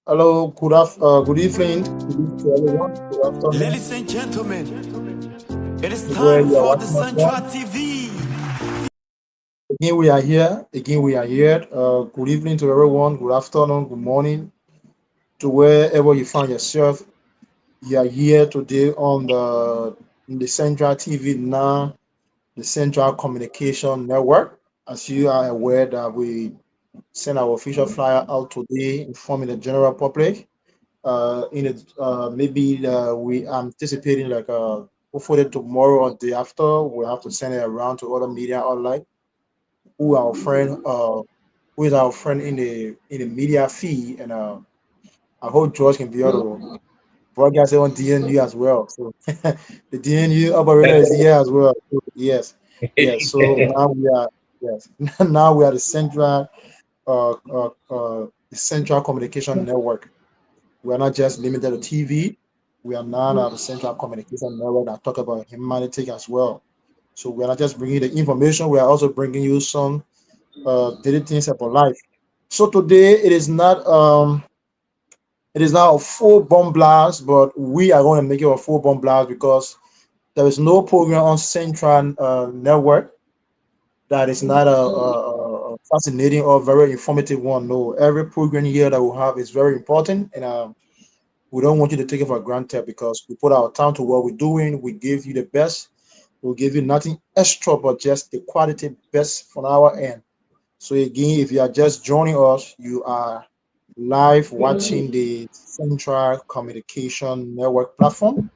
Hello, good evening. Good evening to everyone. Good afternoon. Ladies and gentlemen, it is Where time you are for the watching us from. Central TV. Again, we are here. Again, we are here. Good evening to everyone. Good afternoon. Good morning to wherever you find yourself. You are here today on the Central TV now, the Central Communication Network. As you are aware that we send our official flyer out today, informing the general public. In it, maybe we anticipating like hopefully tomorrow or the after we have to send it around to other media online. Who our friend, who is our friend in the media feed, and I hope George can be able to broadcast it on DNU as well. So the DNU operator is here as well. So, yes, yes. So now we are yes, now we are the central communication network. We are not just limited to TV. We are now the central communication network that talk about humanity as well. So we are not just bringing the information. We are also bringing you some daily things about life. So today it is not a full bomb blast, but we are going to make it a full bomb blast because there is no program on Central Network that is not a fascinating or very informative one. No, every program here that we have is very important, and we don't want you to take it for granted because we put our time to what we're doing. We give you the best. We'll give you nothing extra but just the quality best from our end. So again, if you are just joining us, you are live watching the Central Communication Network platform.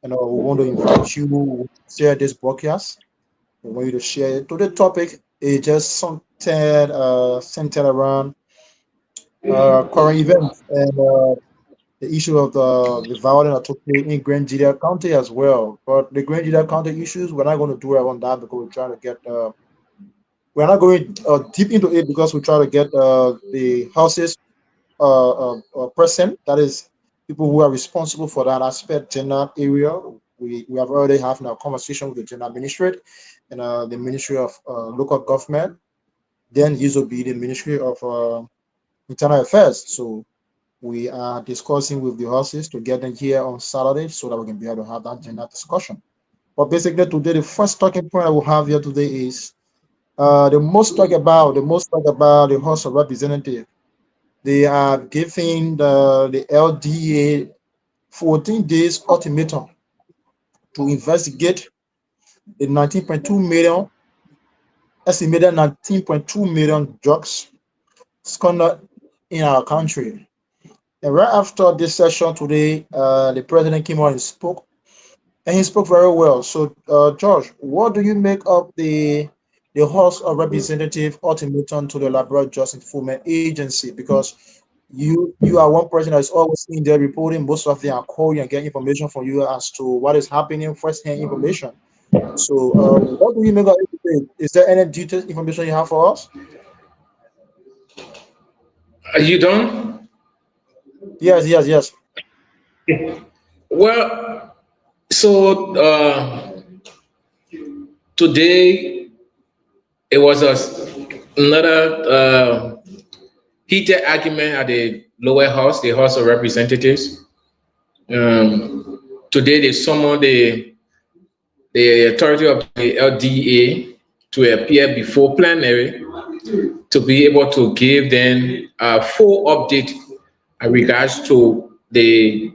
And we want to invite you to share this broadcast. We want you to share it. Today's topic is just something centered around current events and the issue of the violence that took place in Grand Julia County as well. But the Grand Julia County issues, we're not going to do it on that because we're trying to get we're not going deep into it because we try to get the houses present. That is people who are responsible for that aspect in that area. We have already having a conversation with the general administrator and the Ministry of Local Government. Then this will be the Ministry of Internal Affairs. So we are discussing with the horses to get them here on Saturday so that we can be able to have that general discussion. But basically today, the first talking point I will have here today is the most talk about the House of Representatives. They are giving the LDA 14 days ultimatum to investigate the 19.2 million, estimated 19.2 million drugs squandered in our country. And right after this session today, the president came out and spoke, and he spoke very well. So, George, what do you make of the House of Representative ultimatum to the Labrador Justice Enforcement Agency? Because you are one person that is always in there reporting. Most of them are calling and getting information from you as to what is happening, first-hand information. So, what do you make of it today? Is there any detailed information you have for us? Are you done? Yes, yes, yes. Well, so today it was another heated argument at the lower house, the House of Representatives. Today they summoned the authority of the LDA to appear before plenary to be able to give them a full update in regards to the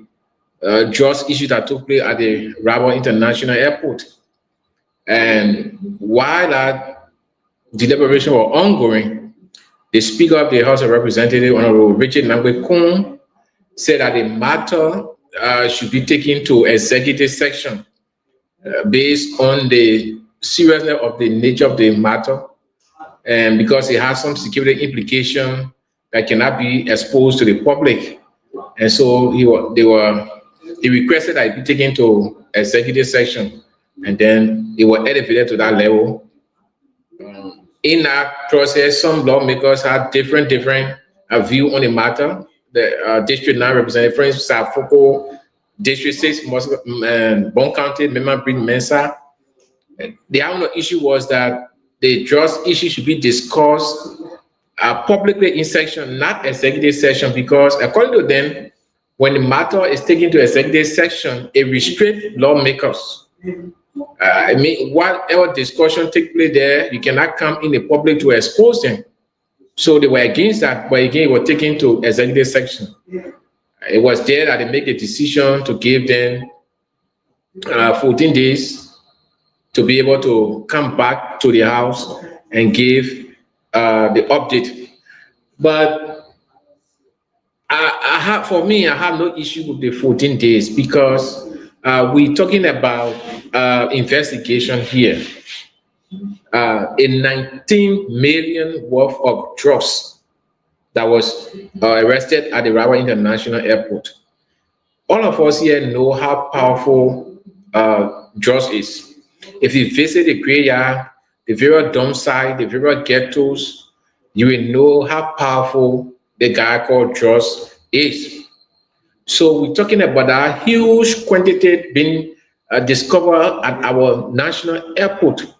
just issue that took place at the Rabat International Airport. And while that deliberation was ongoing, the Speaker of the House of Representatives, Honorable Richard Nangwe Kun, said that the matter should be taken to executive section based on the seriousness of the nature of the matter and because it has some security implication that cannot be exposed to the public. And so he requested that it be taken to executive section, and then it was elevated to that level. In that process, some lawmakers had different view on the matter. The district now represented, for instance, Safoko, District 6, Bon County, Member Bring Mensa. The other issue was that the trust issue should be discussed publicly in section, not executive session, because according to them, when the matter is taken to executive section, it restricts lawmakers. I mean, whatever discussion take place there, you cannot come in the public to expose them. So they were against that, but again, it was taken to executive section. It was there that they make a decision to give them 14 days to be able to come back to the house and give the update. But for me, I have no issue with the 14 days because we're talking about investigation here. A 19 million worth of drugs that was arrested at the Rawa International Airport. All of us here know how powerful drugs is. If you visit the graveyard, the various dump sites, the various ghettos, you will know how powerful the guy called drugs is. So we're talking about a huge quantity being discovered at our national airport.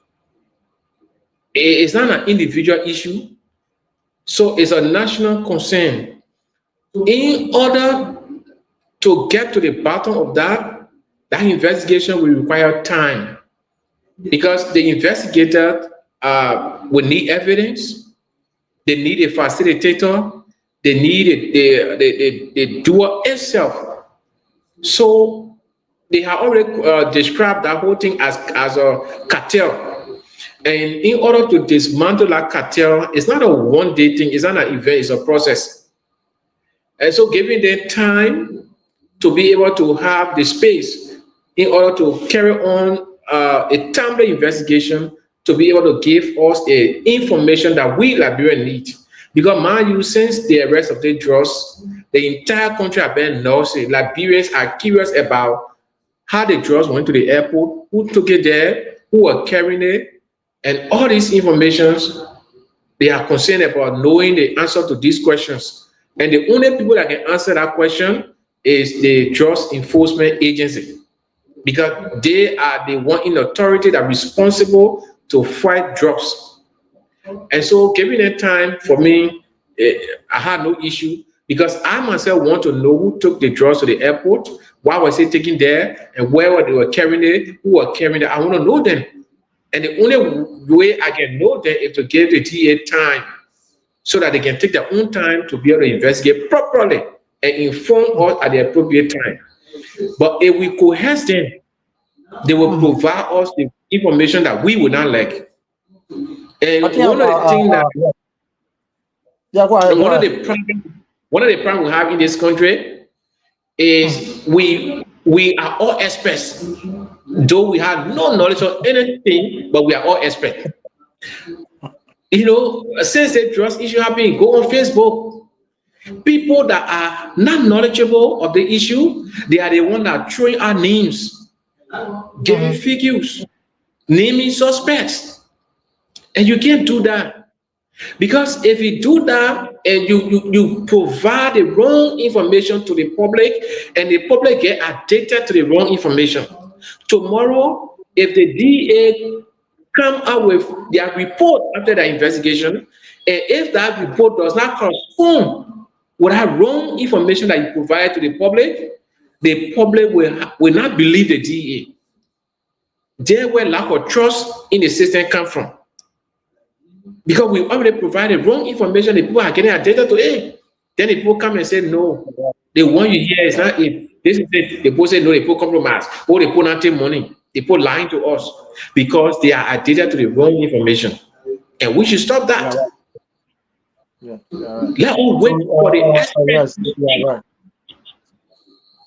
It's not an individual issue, so it's a national concern. In order to get to the bottom of that investigation will require time because the investigator will need evidence, they need a facilitator, they need the doer itself. So they have already described that whole thing as a cartel. And in order to dismantle that cartel, it's not a one-day thing, it's not an event, it's a process. And so giving them time to be able to have the space in order to carry on a timely investigation to be able to give us the information that we Liberians need. Because mind you, since the arrest of the drugs, the entire country has been noticing. Liberians are curious about how the drugs went to the airport, who took it there, who were carrying it, and all these informations, they are concerned about knowing the answer to these questions. And the only people that can answer that question is the Drugs Enforcement Agency, because they are the one in authority that are responsible to fight drugs. And so giving them time, for me, I had no issue because I myself want to know who took the drugs to the airport, why was it taken there, and where they were carrying it, who were carrying it. I want to know them. And the only way I can know them is to give the DA time so that they can take their own time to be able to investigate properly and inform us at the appropriate time. But if we coerce them, they will provide us the information that we would not like. And one of the things that one of the problems we have in this country is we are all experts, though we have no knowledge of anything, but we are all experts. You know, since the drugs issue happened, go on Facebook. People that are not knowledgeable of the issue, they are the ones that are throwing out names, giving figures, naming suspects. And you can't do that. Because if you do that and you provide the wrong information to the public and the public get addicted to the wrong information, tomorrow, if the DA come out with their report after the investigation, and if that report does not correspond with that wrong information that you provide to the public will not believe the DA. There where lack of trust in the system come from. Because we already provided wrong information, the people are getting addicted to it. Then the people come and say, no, the one you hear is not it. This is it. The people say, no, they put compromise. Or they put nothing money. They put lying to us because they are addicted to the wrong information. And we should stop that. Let us wait for the experts.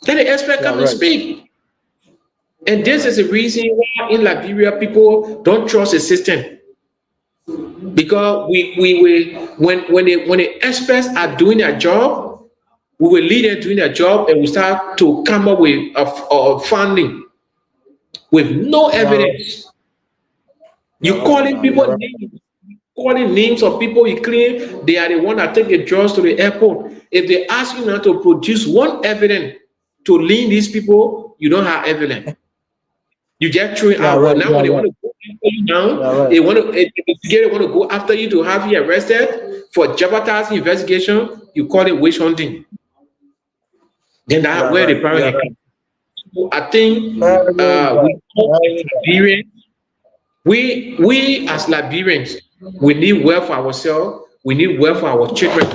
Let the expert come and speak. And this is the reason why in Liberia people don't trust the system. Because when the experts are doing their job, we will lead them doing their job and we start to come up with a funding with no evidence. You calling people names, calling names of people you claim they are the one that take the drugs to the airport. If they ask you now to produce one evidence to link these people, you don't have evidence. You just throw it out. Now when they want to go after you now, they want to go after you to have you arrested For jeopardizing investigation, you call it witch hunting. Then that's where the problem comes. So I think we as Liberians, we need wealth for ourselves, we need wealth for our children.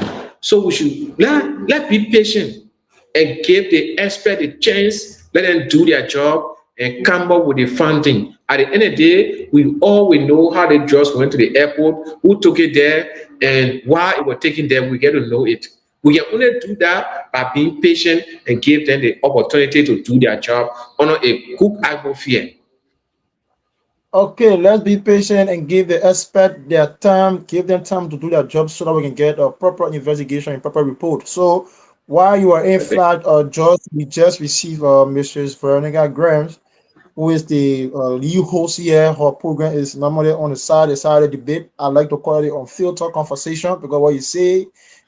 So we should let be patient and give the expert a chance, let them do their job and come up with the funding. At the end of the day, we know how the drugs went to the airport, who took it there, and why it was taken there. We get to know it. We can only do that by being patient and give them the opportunity to do their job under a good atmosphere. Okay, let's be patient and give the expert their time, give them time to do their job so that we can get a proper investigation and proper report. So while you are in flight, George, we just received Mrs. Veronica Grams, who is the lead host here. Her program is normally on the side of the debate. I like to call it unfiltered conversation because what you say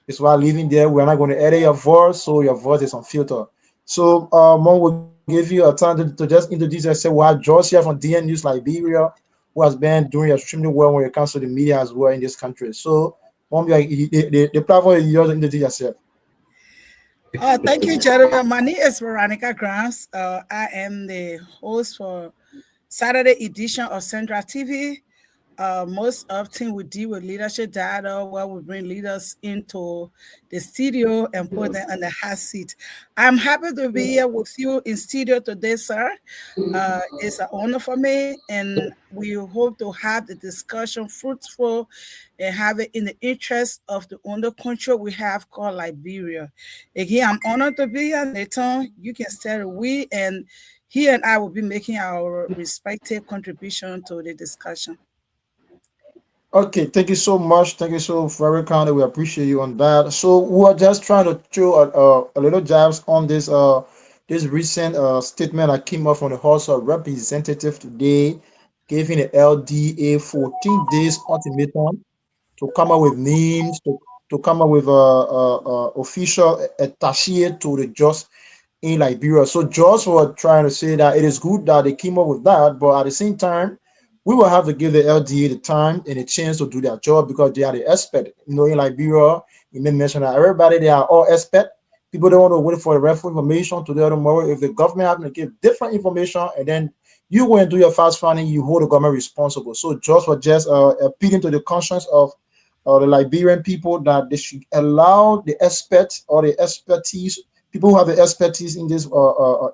is while living there, we're not going to edit your voice, so your voice is unfiltered. So, Mom will give you a time to just introduce yourself. We have George here from DN News Liberia, who has been doing extremely well when it comes to the media as well in this country. So, Mom, the platform is yours to introduce yourself. Thank you, gentlemen. My name is Veronica Grams. I am the host for Saturday edition of Central TV. Most often we deal with leadership data where we bring leaders into the studio and put them on the hot seat. I'm happy to be here with you in studio today, sir. It's an honor for me, and we hope to have the discussion fruitful and have it in the interest of the only country we have called Liberia. Again, I'm honored to be here, Nathan. You can start we, and he and I will be making our respective contribution to the discussion. Okay, thank you so much. Thank you so very kindly. We appreciate you on that. So we are just trying to throw a little jabs on this recent statement that came up from the House of Representatives today, giving the LDA 14 days ultimatum to come up with names, to come up with official attaché to the just in Liberia. So just were trying to say that it is good that they came up with that, but at the same time, we will have to give the LDA the time and a chance to do their job because they are the expert. You know, in Liberia, you may mention that everybody, they are all expert. People don't want to wait for the rest information to the tomorrow. If the government happen to give different information and then you go and do your fast finding, you hold the government responsible. So just for just appealing to the conscience of the Liberian people that they should allow the experts or the expertise, people who have the expertise in this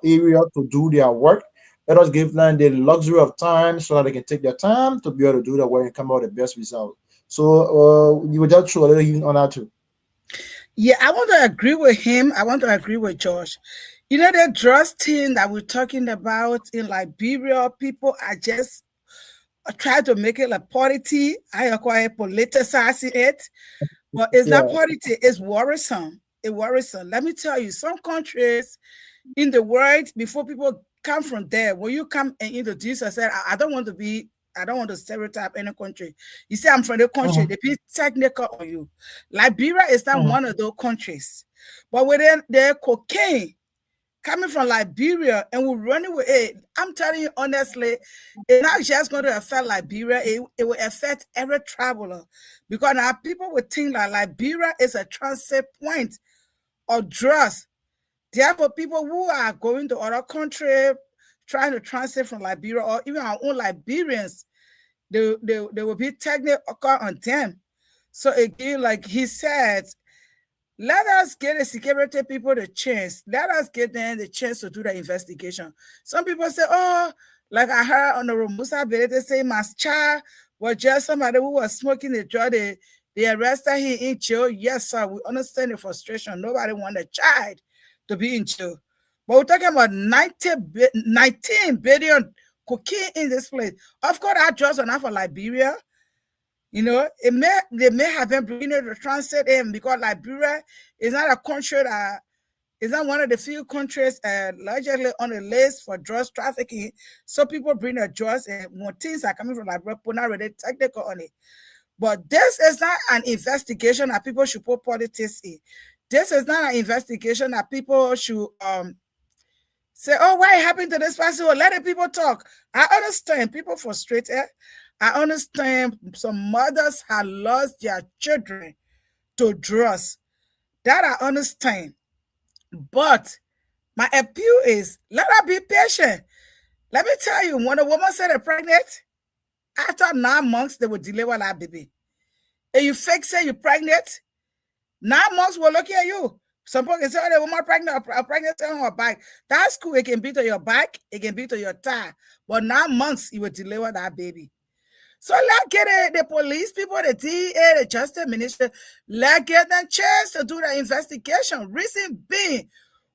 area to do their work. Let us give them the luxury of time so that they can take their time to be able to do the work and come out with the best result. So you would just show a little even on that too. Yeah, I want to agree with him. I want to agree with Josh. You know, the drugs thing that we're talking about in Liberia, people are just trying to make it like politics. I acquire politicizing it, but it's not politics. It's worrisome. It's worrisome. Let me tell you, some countries in the world, before people come from there, when you come and introduce yourself, I don't want to stereotype any country. You say I'm from the country, they be technical on you. Liberia is not one of those countries. But within their cocaine coming from Liberia and we're running with it, I'm telling you honestly, it's not just going to affect Liberia, it will affect every traveler. Because now people would think that Liberia is a transit point of drugs. Therefore, people who are going to other countries, trying to transit from Liberia, or even our own Liberians, they will be technical on them. So again, like he said, let us get the security people the chance. Let us get them the chance to do the investigation. Some people say, oh, like I heard on the Musa Bele, they say Mascha was just somebody who was smoking the drug. They arrested him in jail. Yes, sir, we understand the frustration. Nobody want a child to be in jail. But we're talking about 19 billion cocaine in this place. Of course, our drugs are not for Liberia. You know, they may have been bringing it to transit in because Liberia is not a country that is not one of the few countries largely on the list for drugs trafficking. So people bring their drugs and when things are coming from Liberia, people not really technical on it. But this is not an investigation that people should put politics in. This is not an investigation that people should say, oh, what happened to this person? Or let the people talk. I understand people frustrated. I understand some mothers have lost their children to drugs. That I understand. But my appeal is let her be patient. Let me tell you, when a woman said they're pregnant, after 9 months, they will deliver that baby. If you fake say you're pregnant, 9 months will look at you. Some people can say, oh, the woman pregnant, or pregnant on her back. That's cool. It can be to your back, it can be to your thigh. But 9 months, you will deliver that baby. So let's get the police people, the DA, the Justice Minister, let's get them chance to do the investigation. Reason being,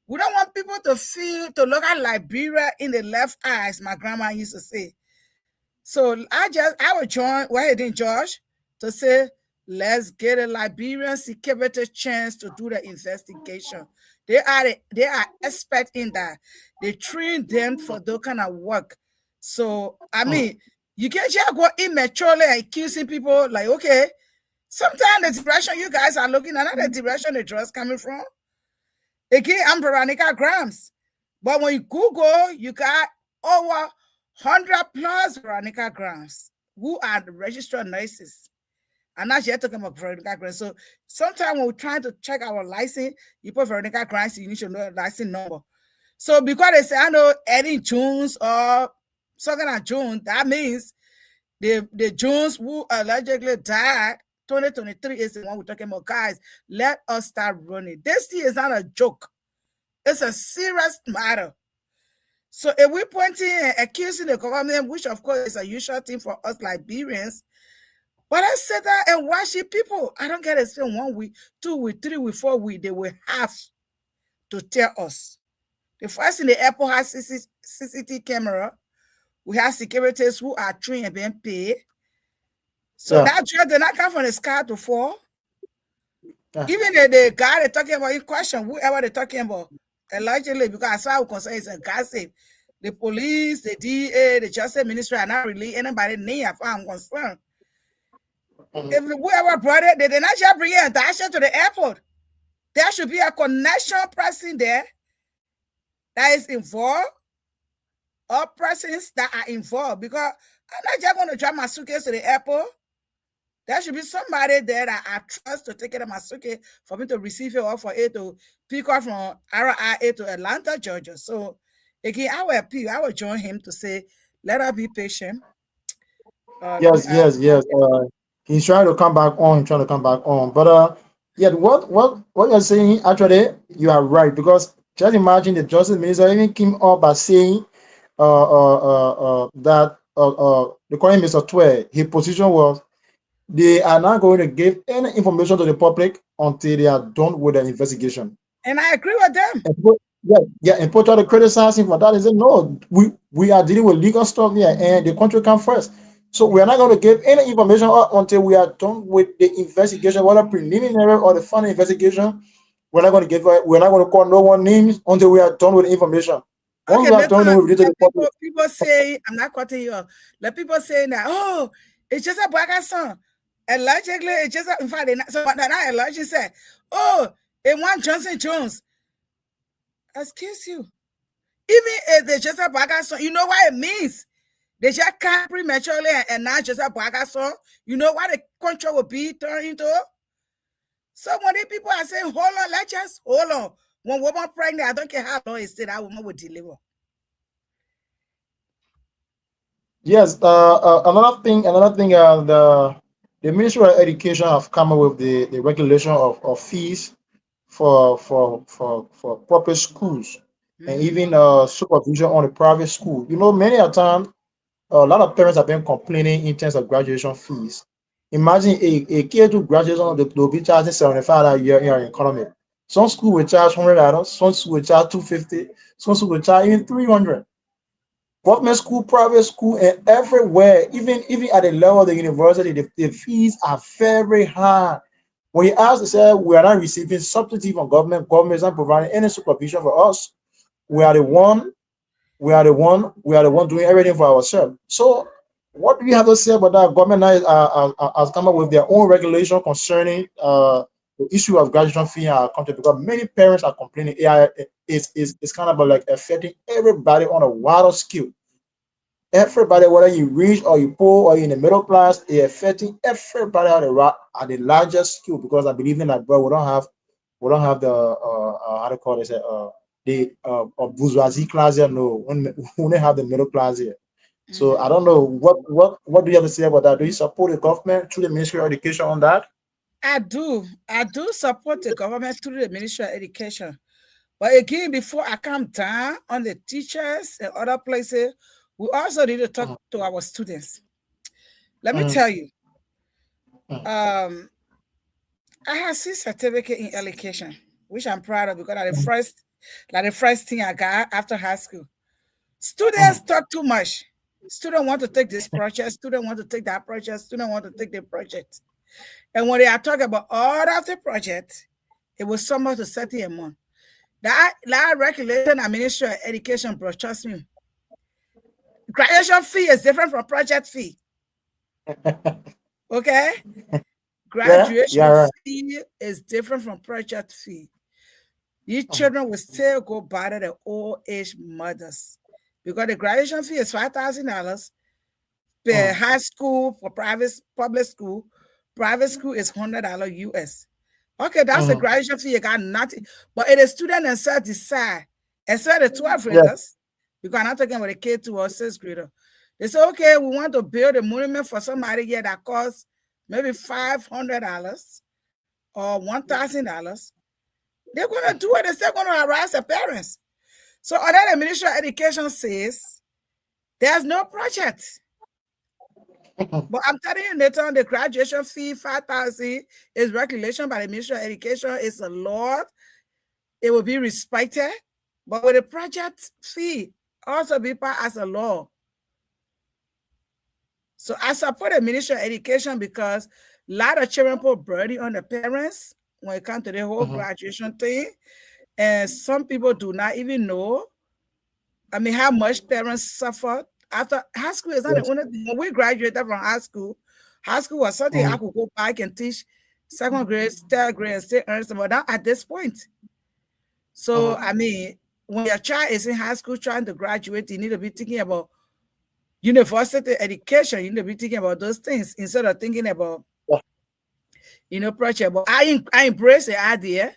we don't want people to look at Liberia in the left eye, as my grandma used to say. So I would join Wahidin George to say, let's get a Liberian security chance to do the investigation. They are expert in that. They train them for those kind of work. So I mean, you can't just go immaturely accusing people like, okay, sometimes the direction you guys are looking at, not the direction the drugs coming from. Again, I'm Veronica Grams. But when you Google, you got over 100 plus Veronica Grams who are the registered nurses. I'm not yet talking about Veronica Grams. So sometimes when we're trying to check our license, you put Veronica Grams, you need to know the license number. So because they say, I know Eddie Jones or something like Jones, that means the Jones who allegedly died 2023 is the one we're talking about. Guys, let us start running. This thing is not a joke. It's a serious matter. So if we're pointing and accusing the government, which of course is a usual thing for us Liberians, but I said that and watch it, people. I don't get it. Still 1 week, 2 weeks, 3 weeks, 4 weeks, they will have to tell us. The first in the airport has CCTV camera. We have securities who are trained and being paid. So that drug did not come from the sky to fall. Even the guy they're talking about in question, whoever they're talking about, allegedly, because as far as I'm concerned, it's a gossip. The police, the DA, the Justice Ministry are not really anybody name as far as I'm concerned. If whoever brought it, they did not just bring it and dash it to the airport. There should be a connection person there that is involved, or persons that are involved, because I'm not just going to drive my suitcase to the airport. There should be somebody there that I trust to take care of my suitcase for me to receive it or for it to pick up from RIA to Atlanta, Georgia. So again, I will appeal, I will join him to say, let us be patient. Yes. He's trying to come back on. But yeah, what you're saying, actually, you are right, because just imagine the Justice Minister even came up by saying that the current Mr. Twe, his position was they are not going to give any information to the public until they are done with the investigation. And I agree with them. And people try to criticize him for that. He said, no, we are dealing with legal stuff here, and the country comes first. So we are not going to give any information until we are done with the investigation, whether preliminary or the final investigation. We're not going to call no one names until we are done with the information. Once we are done with it, people say, I'm not cutting you off. Let people say that, oh, it's just a black son. Allegedly, it's just in fact, so that allegedly said, oh, it wants Johnson Jones. Excuse you. Even if they just a black son, you know what it means? They just can't prematurely and not just a black son. You know what the country will be turned into? So when the people are saying, hold on, let's just hold on. When woman pregnant, I don't care how long it stayed, that woman will deliver. Yes, another thing, the Ministry of Education have come up with the regulation of fees for public schools, and even supervision on the private school. You know, many a time, a lot of parents have been complaining in terms of graduation fees. Imagine a kid who graduates on they'll be charging $75 a year in our economy. Some school will charge $100, some school will charge $250, some school will charge even $300. Government school, private school, and everywhere, even at the level of the university, the fees are very high. When you ask, they say we are not receiving subsidy from government. Government is not providing any supervision for us. We are the one doing everything for ourselves. So, what do you have to say about that? Government now has come up with their own regulation concerning the issue of graduation fee in our country, because many parents are complaining. It's kind of like affecting everybody on a wider scale. everybody, whether you rich or you poor or you in the middle class, it affecting everybody at the largest scale because I believe in that, bro. We don't have the how to call it the bourgeoisie class here. No, we only have the middle class here. So I don't know what do you have to say about that? Do you support the government through the Ministry of Education on that? I do support the government through the Ministry of Education. But again, before I come down on the teachers and other places, we also need to talk to our students. Let me tell you, I have C certificate in education, which I'm proud of because the first thing I got after high school. Students talk too much. Students want to take this project, students want to take that project, students want to take the project. And when they are talking about all of the project, it was somewhat to 30 a month. That regulation and Ministry of Education, bro, trust me. Graduation fee is different from project fee. Okay? Graduation fee is different from project fee. These children will still go bother the old age mothers because the graduation fee is $5,000 per high school for public school. Private school is $100 US. Okay, that's the graduation fee. You got nothing. But if the student themselves decide, especially the 12th graders, because I'm not talking about a K2 or 6th grader. They say, okay, we want to build a monument for somebody here that costs maybe $500 or $1,000. They're going to do it. They're still going to harass the parents. So although the Ministry of Education says there's no project. But I'm telling you, Nathan, the graduation fee, $5,000 is regulation by the Ministry of Education. It's a law. It will be respected. But with the project fee, also be part as a law. So I support the Ministry of Education because a lot of children put burden on the parents when it comes to the whole graduation thing. And some people do not even know, how much parents suffer. After high school is not the only thing. When we graduated from high school was something I could go back and teach second grade, third grade, and still earn some, but not at this point. So, when your child is in high school trying to graduate, you need to be thinking about university education. You need to be thinking about those things instead of thinking about, project. But I embrace the idea,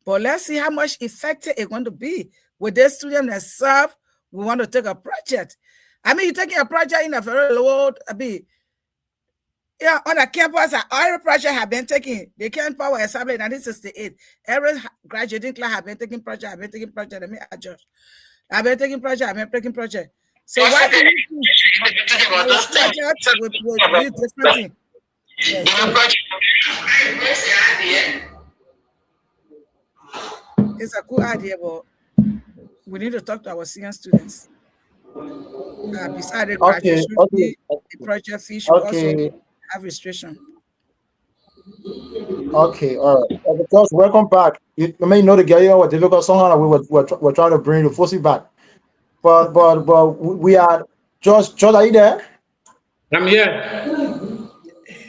but let's see how much effective it's going to be. With this student that serve, we want to take a project. You're taking a project in a very low, on the campus, every project have been taken. The Kent Power Assembly in 1968. Every graduating class have been taking project, Let me adjust. I've been taking project. So why do you think project will be different thing? Yes. It's a cool idea, but we need to talk to our senior students. Beside the graduation fee, the project fee should also have restriction. Okay, all right. Because welcome back. You may know the guy was difficult somehow we're trying to bring the force back. But we are George, are you there? I'm here.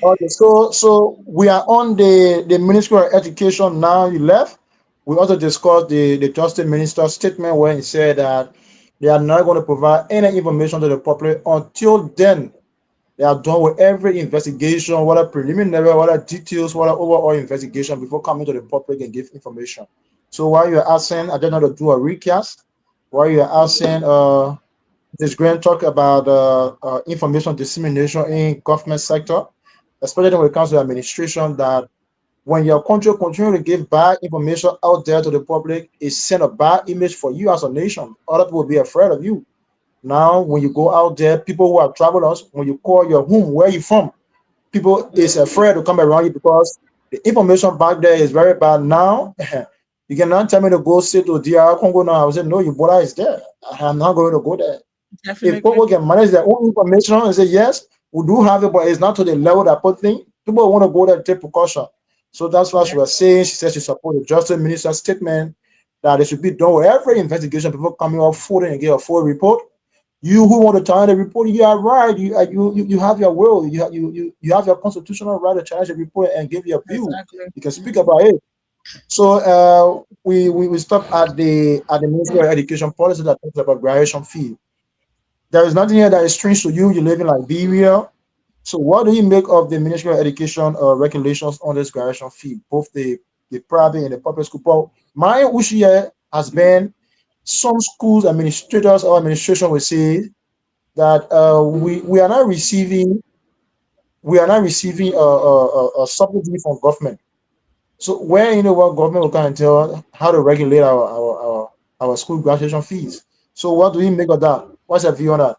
Okay, so we are on the Ministry of Education now. You left. We also discussed the Justice Minister's statement where he said that they are not going to provide any information to the public until then they are done with every investigation, whether preliminary, whether details, whether overall investigation before coming to the public and give information. So while you're asking, I don't know to do a recast. While you're asking, this grant talk about information dissemination in government sector, especially when it comes to administration, that when your country continue to give bad information out there to the public, it send a bad image for you as a nation. Other people will be afraid of you. Now, when you go out there, people who are travelers, when you call your home, where you from, people is afraid to come around you because the information back there is very bad. Now, you cannot tell me to go sit to DR Congo now. I will say, no, Ebola is there. I'm not going to go there. Definitely. If people can manage their own information and say, yes, we do have it, but it's not to the level that put thing, people want to go there and take precaution. So that's what she was saying. She said she support the Justice Minister's statement that it should be done with every investigation before coming up full and get a full report. You who want to challenge the report, you are right. You have your will. You have your constitutional right to challenge the report and give your view. Exactly. You can speak about it. So we stop at the Ministry of Education policy that talks about graduation fee. There is nothing here that is strange to you. You live in Liberia. So what do you make of the Ministry of Education regulations on this graduation fee, both the private and the public school? But my issue here has been some schools administrators or administration will say that we are not receiving a subsidy from government. So where what government will come and tell how to regulate our school graduation fees. So what do we make of that? What's your view on that?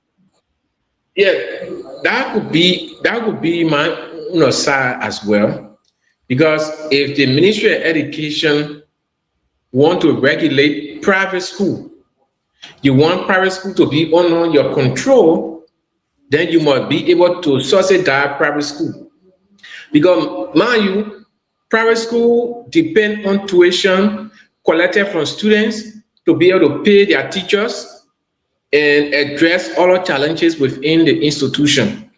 Yeah, that could be my side as well, because if the Ministry of Education want to regulate private school, you want private school to be under your control, then you must be able to subsidize private school. Because mind you, private school depend on tuition collected from students to be able to pay their teachers and address all the challenges within the institution.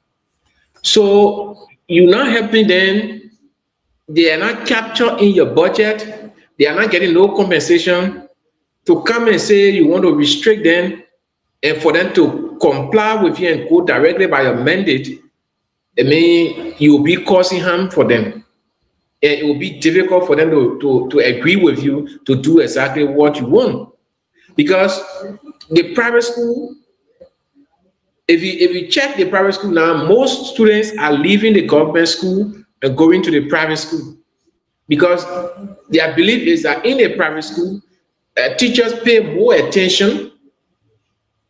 So you're not helping them, they are not captured in your budget, they are not getting no compensation. To come and say you want to restrict them and for them to comply with you and go directly by your mandate, I mean, you will be causing harm for them. And it will be difficult for them to agree with you to do exactly what you want. Because the private school, if you check the private school now, most students are leaving the government school and going to the private school, because their belief is that in a private school, teachers pay more attention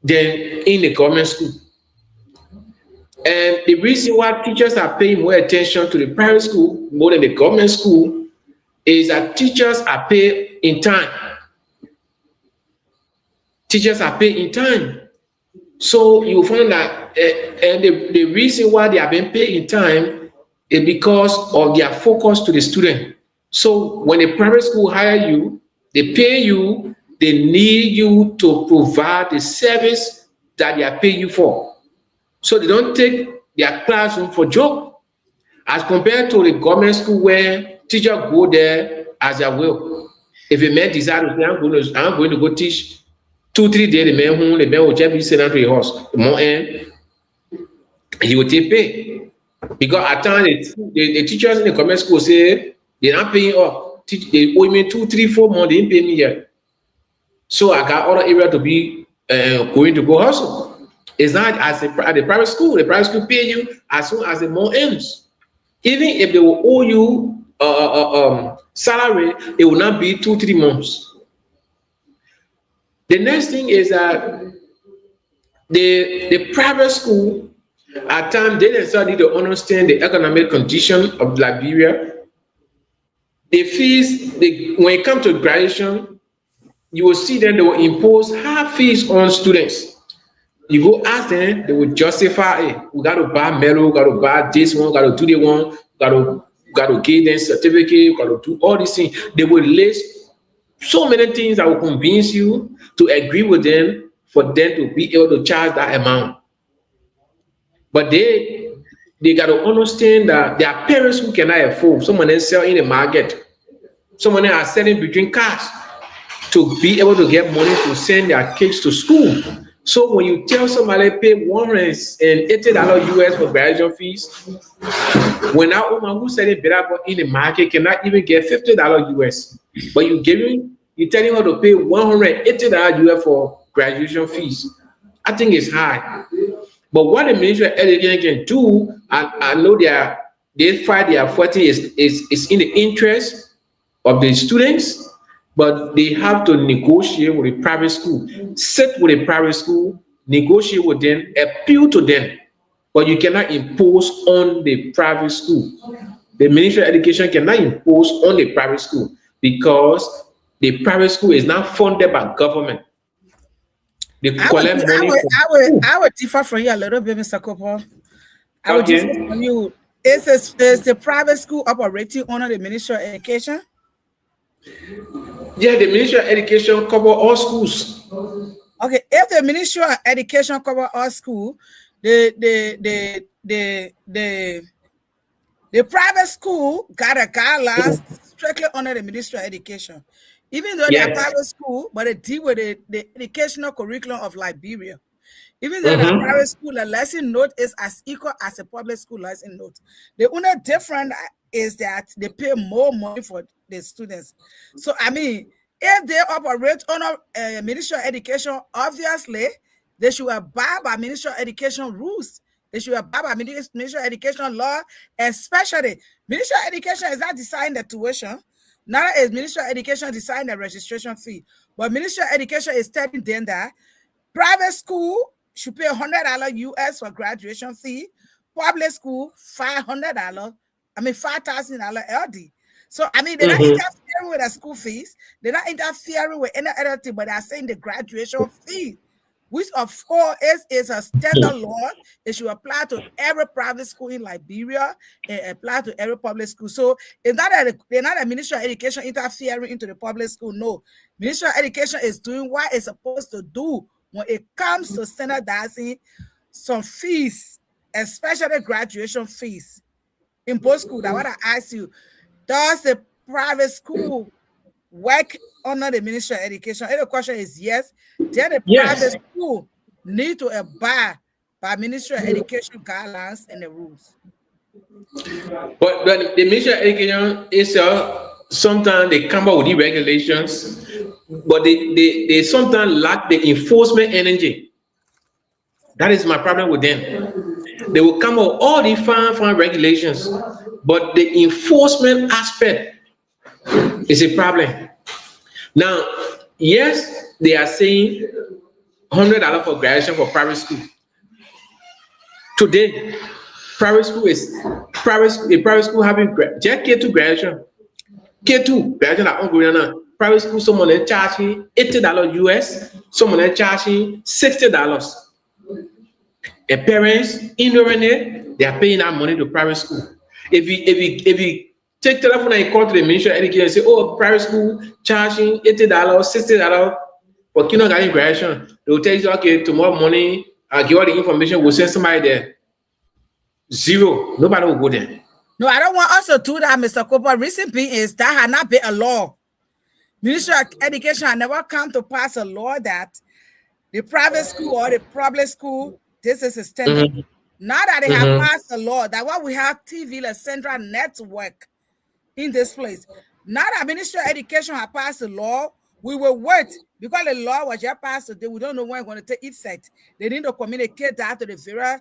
than in the government school. And the reason why teachers are paying more attention to the private school more than the government school is that teachers are paid in time. Teachers are paid in time. So you find that, and the reason why they are being paid in time is because of their focus to the student. So when a private school hire you, they pay you, they need you to provide the service that they are paying you for. So they don't take their classroom for joke, as compared to the government school where teachers go there as their will. If a man decides to say, I'm going to go teach 2-3 days, the man will just be sent out to a house. He will take pay. Because at times the teachers in the government school say they're not paying up. They owe me 2, 3, 4 months, they didn't pay me yet. So I got other area to be going to go hustle. It's not as at the private school. The private school pay you as soon as the month ends. Even if they will owe you salary, it will not be 2-3 months. The next thing is that the private school, at times they themselves need to understand the economic condition of Liberia. The fees, when it comes to graduation, you will see them, they will impose high fees on students. You go ask them, they will justify it. We got to buy medal, we got to buy this one, got to do the one, got to give them certificate, got to do all these things. They will list so many things that will convince you to agree with them for them to be able to charge that amount. But they got to understand that there are parents who cannot afford. Someone else sell in the market. Someone else are selling between cars to be able to get money to send their kids to school. So when you tell somebody pay $180 US for graduation fees, when that woman who said it better in the market cannot even get $50 US, but you're telling her to pay $180 US for graduation fees. I think it's high. But what the Ministry of Education can do, I know they fight their fighting is in the interest of the students, but they have to negotiate with the private school, sit with the private school, negotiate with them, appeal to them. But you cannot impose on the private school. The Ministry of Education cannot impose on the private school because the private school is not funded by government. I would differ from you a little bit, Mr. Kopo. I would differ from you. Is the private school operating under the Ministry of Education? Yeah, the Ministry of Education cover all schools. Okay, if the Ministry of Education cover all schools, the private school got a guidelines strictly under the Ministry of Education. Even though they're private school, but they deal with the educational curriculum of Liberia. Even though the private school, the lesson note is as equal as a public school lesson note. The only difference is that they pay more money for the students. So, I mean, if they operate under Ministry of Education, obviously, they should abide by Ministry of Education rules. They should abide by Ministry of Education law, especially Ministry of Education is not deciding the tuition. Neither is Ministry of Education deciding the registration fee. But Ministry of Education is telling them that private school should pay $100 US for graduation fee. Public school, $500. I mean, $5,000 LD. So, I mean, they're not interfering with the school fees. They're not interfering with any other thing, but they're saying the graduation fee, which of course is a standard law. It should apply to every private school in Liberia and apply to every public school. So it's not that they're not a Ministry of Education interfering into the public school. No, Ministry of Education is doing what it's supposed to do when it comes to standardizing some fees, especially graduation fees in both schools. I want to ask you, does the private school work under the Ministry of Education? And the question is yes. Then the private school need to abide by Ministry of Education guidelines and the rules. But the Ministry of Education is sometimes they come up with the regulations, but they sometimes lack the enforcement energy. That is my problem with them. They will come up with all the fine regulations, but the enforcement aspect is a problem. Now, yes, they are saying $100 for graduation for private school. Today, private school having just K2 graduation. K2 graduation are ongoing now. Private school, someone is charging $80 US, someone is charging $60. The parents, ignorant, they are paying that money to private school. If you take telephone and you call to the Ministry of Education and say, oh, private school charging $80, $60 for kindergarten graduation, they will tell you, okay, tomorrow morning, I'll give all the information, we'll send somebody there. Zero. Nobody will go there. No, I don't want us to do that, Mr. Cooper. Reason being is that had not been a law. Ministry of Education had never come to pass a law that the private school or the public school, this is a standard. Now that they have passed a law, that what we have TV, the central network in this place. Now that Ministry of Education has passed the law, we will wait because the law was just passed today. We don't know when it's going to take effect. They need to communicate that to the various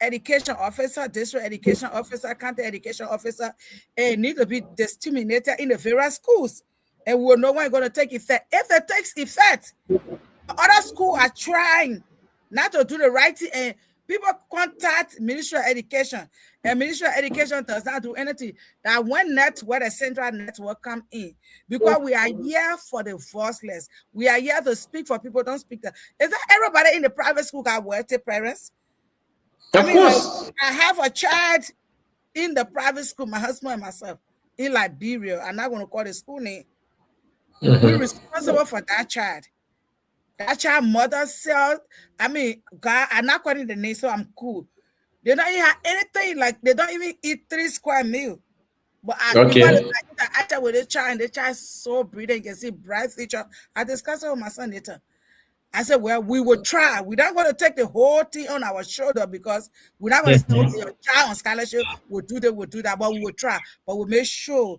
education officer, district education officer, county education officer, and it need to be disseminated in the various schools. And we'll know when it's going to take effect. If it takes effect, other schools are trying not to do the right thing, and people contact Ministry of Education, and Ministry of Education does not do anything. That one net where the central network come in, because we are here for the voiceless. We are here to speak for people. Don't speak. Is that everybody in the private school got wealthy parents? Of course. I have a child in the private school, my husband and myself, in Liberia. I'm not going to call the school name. We're responsible for that child. That child mother sells, God, I'm not calling the name, so I'm cool. They don't even have anything, like they don't even eat 3 square meals. But I interact with the child, and the child is so brilliant. You can see bright future. I discussed it with my son later. I said, well, we will try. We're not going to take the whole thing on our shoulder because we're not going to say, okay, your child on scholarship, we'll do that, but we will try. But we'll make sure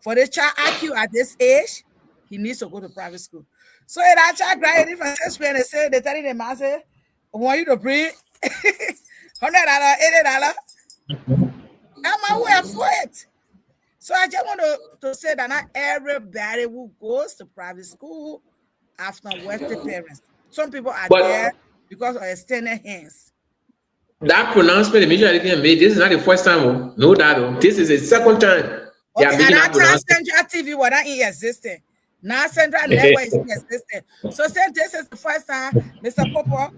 for the child IQ at this age, he needs to go to private school. So that child graduated from school and they say, they're telling the man, say, I want you to bring $100, $80. I'm aware for it. So I just want to say that not everybody who goes to private school after wealthy parents. Some people are there because of extended hands. That pronouncement the Ministry of Education made, this is not the first time. No, that this is the second time. Okay, and that time Central TV was not in existence. Now Central Network is in existence. So since this is the first time, Mr. Popo,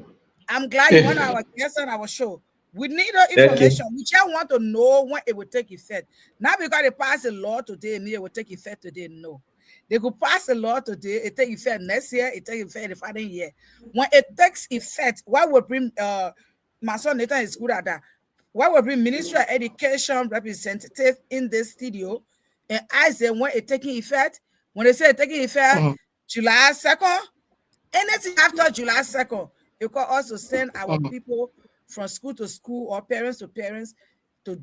I'm glad you want our guest on our show. We need the information. We just want to know when it will take effect. Not because they pass a law today and it will take effect today. No. They could pass a law today, it take effect next year, it take effect the following year. When it takes effect, what will bring my son Nathan is good at that. What will bring Ministry of Education representative in this studio and ask them when it taking effect? When they say it taking effect July 2nd, anything after July 2nd, It called us to send our Mhm. people from school to school or parents to parents to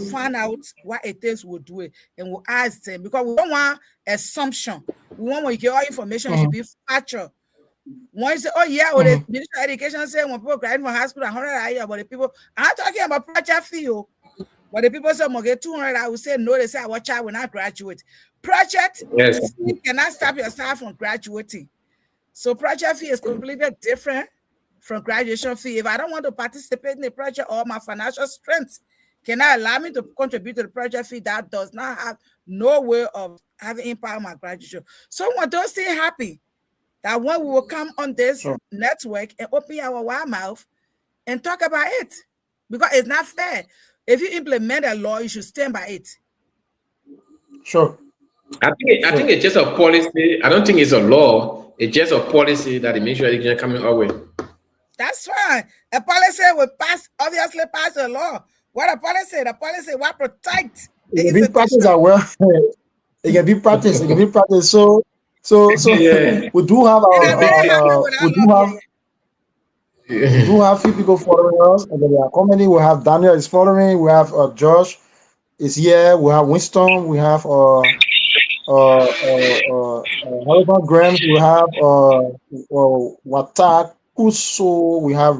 find out what it is we'll do it, and we'll ask them, because we don't want assumption. We want, when you get all information, it should Mhm. be factual. When you say, oh yeah, well, the Mhm. Ministry of Education say when people graduate from high school, 100 a year, but the people, I'm not talking about project fee, oh. But the people say, I'm gonna get 200, I will say no. They say our child will not graduate. Project Yes. fee cannot stop your child from graduating. So project fee is completely different from graduation fee. If I don't want to participate in the project, or my financial strength cannot allow me to contribute to the project fee, that does not have no way of having impact on my graduation. So when those things happen, that when we will come on this Sure. network and open our wide mouth and talk about it, because it's not fair. If you implement a law, you should stand by it. Sure. I think Sure. it's just a policy. I don't think it's a law. It's just a policy that the Ministry of Education coming out with. That's fine. A policy will pass, obviously pass the law. What a policy? The policy will protect It the can be practiced institution. as well. It can be practiced. It can be practiced. So Yeah. we do have And I'm very happy with we that do law being have here. we do have few people following us, and then they are commenting. We have Daniel is following. We have Josh is here. We have Winston. We have Haliburton Graham. We have Watak Kuso. We have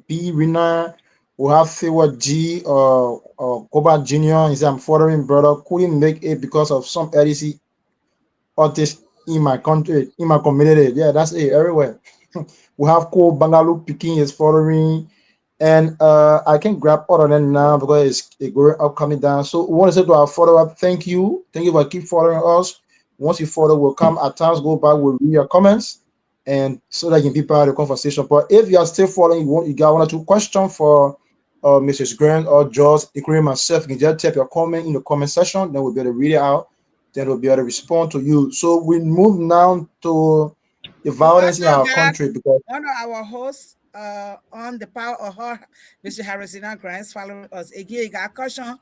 B Rina. We have Fewa G. Koba Junior. He said, "I'm following brother. Couldn't make it because of some LDC artists in my country, in my community." Yeah, that's it everywhere. We have Ko Bangalore Peking is following, and I can grab all of them now because it's going up, coming down. So we want to say to our follower, thank you for keep following us. Once you follow, we'll come at times go back, we'll read your comments, and so that you can be part of the conversation. But if you are still following, you got one or two questions for Mrs. Grant or George, including myself, you can just type your comment in the comment section, then we'll be able to read it out, then we'll be able to respond to you. So we move now to the We violence in also our got country because one of our hosts on the Power of Her, Mr. Harrison Grants, following us. Again, you got caution.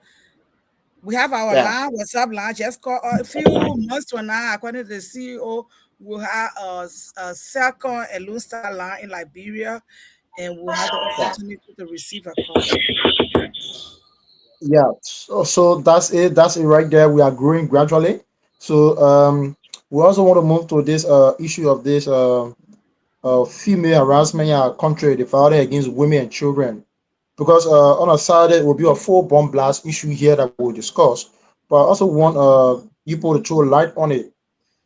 We have our yeah. line, WhatsApp line, just call a few months from now, according to the CEO, we'll have a second and Lone Star line in Liberia, and we'll have the opportunity to receive a call. Yeah, so that's it. That's it right there. We are growing gradually. So we also want to move to this issue of this female harassment in our country, the violence against women and children. Because on a Saturday it will be a full bomb blast issue here that we'll discuss. But I also want you people to throw light on it.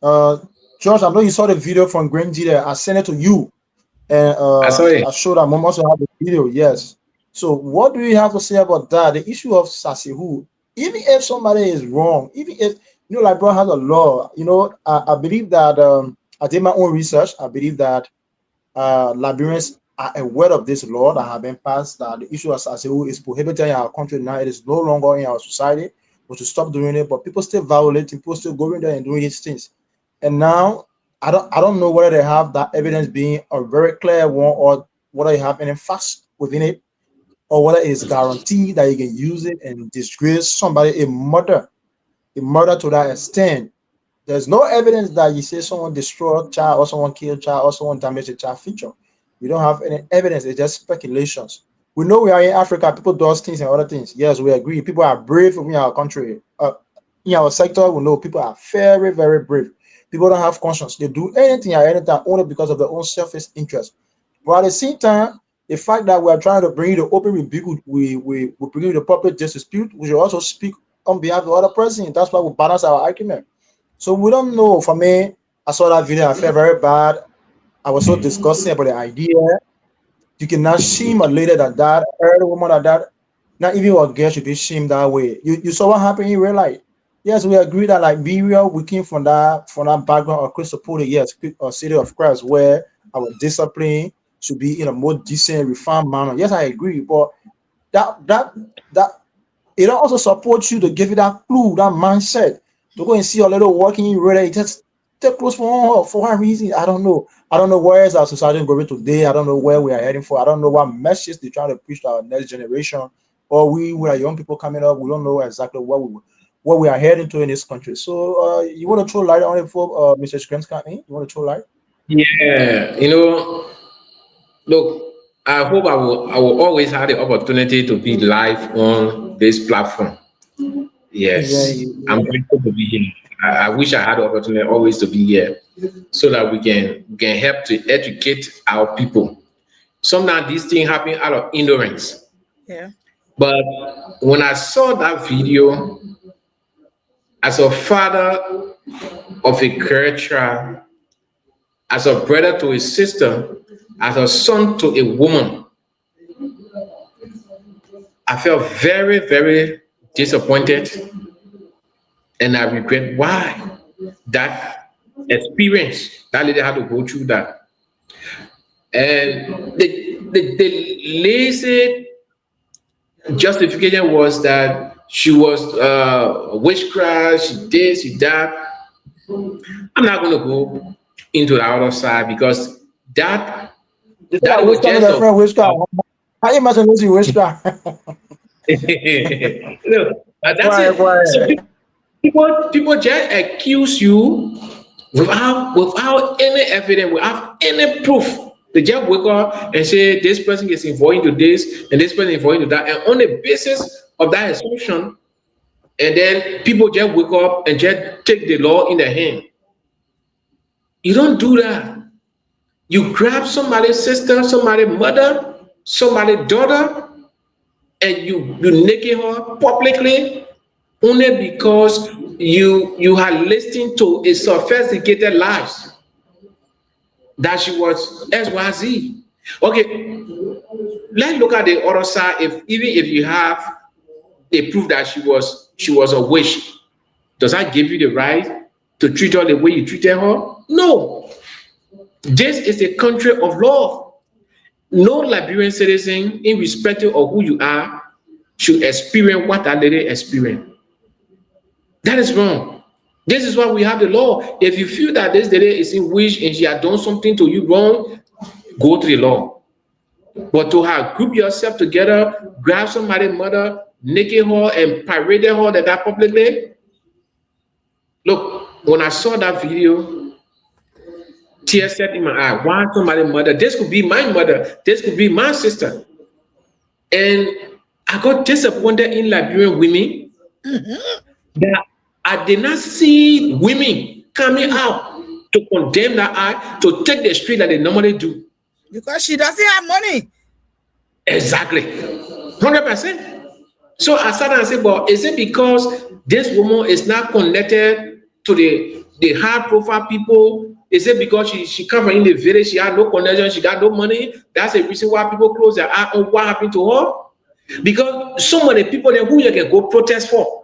Uh, Josh, I know you saw the video from Green G there. I sent it to you, and I saw it. I showed that mom also have the video. Yes. So what do you have to say about that? The issue of Sasihu. Even if somebody is wrong, even if like bro has a law, I believe that I did my own research. I believe that Liberians are aware of this law that have been passed. That the issue of Sasihu is prohibited in our country now. It is no longer in our society. We should stop doing it, but people still violating, people still going there and doing these things. And now I don't know whether they have that evidence being a very clear one or whether you have any facts within it or whether it is guaranteed that you can use it and disgrace somebody, a murder to that extent. There's no evidence that you say someone destroyed a child or someone killed a child or someone damaged a child feature. We don't have any evidence, it's just speculations. We know we are in Africa, people do things and other things. Yes, we agree. People are brave in our country. In our sector, we know people are very, very brave. People don't have conscience. They do anything at any time only because of their own selfish interest. But at the same time, the fact that we are trying to bring you the open rebuke, we bring you the public dispute, we should also speak on behalf of the other person. That's why we balance our argument. So we don't know. For me, I saw that video, I felt very bad. I was so disgusted about the idea. You cannot shame a lady like that, a early woman like that. Not even a girl should be shamed that way. You saw what happened in real life. Yes, we agree that like be real, we came from that background of Crystal Poli, yes, a city of Christ, where our discipline should be in a more decent, refined manner. Yes, I agree. But that it also supports you to give you that clue, that mindset to go and see a little working in really just take close for one reason. I don't know. I don't know where is our society going today. I don't know where we are heading for. I don't know what message they're trying to preach to our next generation. Or we are young people coming up. We don't know exactly what we are heading to in this country. So you want to throw light on it for Mr. Screams Company? You want to throw light? Yeah, look. I hope I will always have the opportunity to be live on this platform. Yeah, Yes, I'm grateful to be here. I wish I had the opportunity always to be here, so that we can help to educate our people. Sometimes these things happen out of ignorance. Yeah. But when I saw that video, as a father of a girl child, as a brother to a sister, as a son to a woman, I felt very, very disappointed, and I regret why that experience that lady had to go through that. And the lazy justification was that she was witchcraft, she did, she that. I'm not going to go into the other side because that this is that was witchcraft, just my a friend witchcraft. How you imagine this witchcraft? but that's Why, it. So why? people just accuse you without any evidence, without any proof. They just wake up and say this person is involved into this and this person is involved into that, and on the basis of that assumption, and then people just wake up and just take the law in their hand. You don't do that. You grab somebody's sister, somebody's mother, somebody's daughter, and you naked her publicly only because you are listening to a sophisticated lies that she was XYZ. Okay, let's look at the other side. Even if you have a proof that she was a witch, does that give you the right to treat her the way you treated her? No. This is a country of law. No Liberian citizen, irrespective of who you are, should experience what that lady experienced. That is wrong. This is why we have the law. If you feel that this lady is in witch and she has done something to you wrong, go to the law. But to have group yourself together, grab somebody's mother, naked her, and paraded her like that publicly. Look, when I saw that video, tears set in my eye. Why somebody's mother? This could be my mother. This could be my sister. And I got disappointed in Liberian women that I did not see women coming out to condemn that act, to take the street that they normally do. Because she doesn't have money. Exactly. 100%. So I sat and said, but is it because this woman is not connected to the high profile people? Is it because she come from in the village, she had no connection, she got no money? That's the reason why people close their eye on what happened to her? Because so many people there who you can go protest for.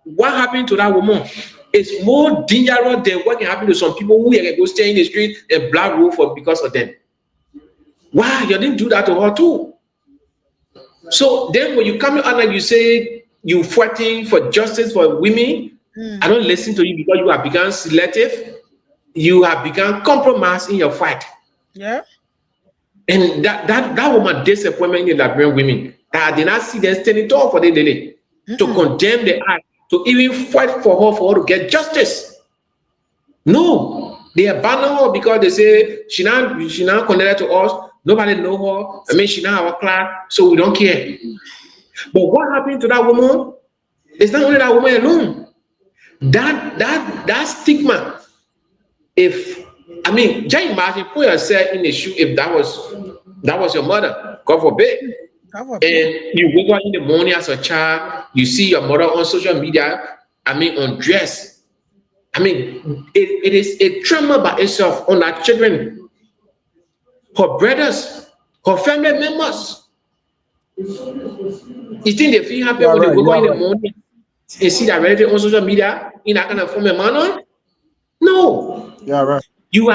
What happened to that woman is more dangerous than what can happen to some people who you can go stay in the street and black roof for because of them. Why? You didn't do that to her too. So then when you come out and you say you fighting for justice for women, I don't listen to you because you have become selective. You have become compromised in your fight. Yeah. And that woman disappointment in the Liberian women, that I did not see them standing tall for the lady to condemn the act, to even fight for her to get justice. No, they abandon her because they say she not connected to us. Nobody know her. I mean, she not our class, so we don't care. But what happened to that woman? It's not only that woman alone. That stigma. If I mean, just imagine, put yourself in the shoe. If that was your mother, God forbid. And you wake up in the morning as a child, you see your mother on social media, I mean, undressed. I mean, it is a trauma by itself on our children, her brothers, her family members. You think they feel happy when they wake up in the morning and see that relative on social media in that kind of form of manner? No. Yeah, right. You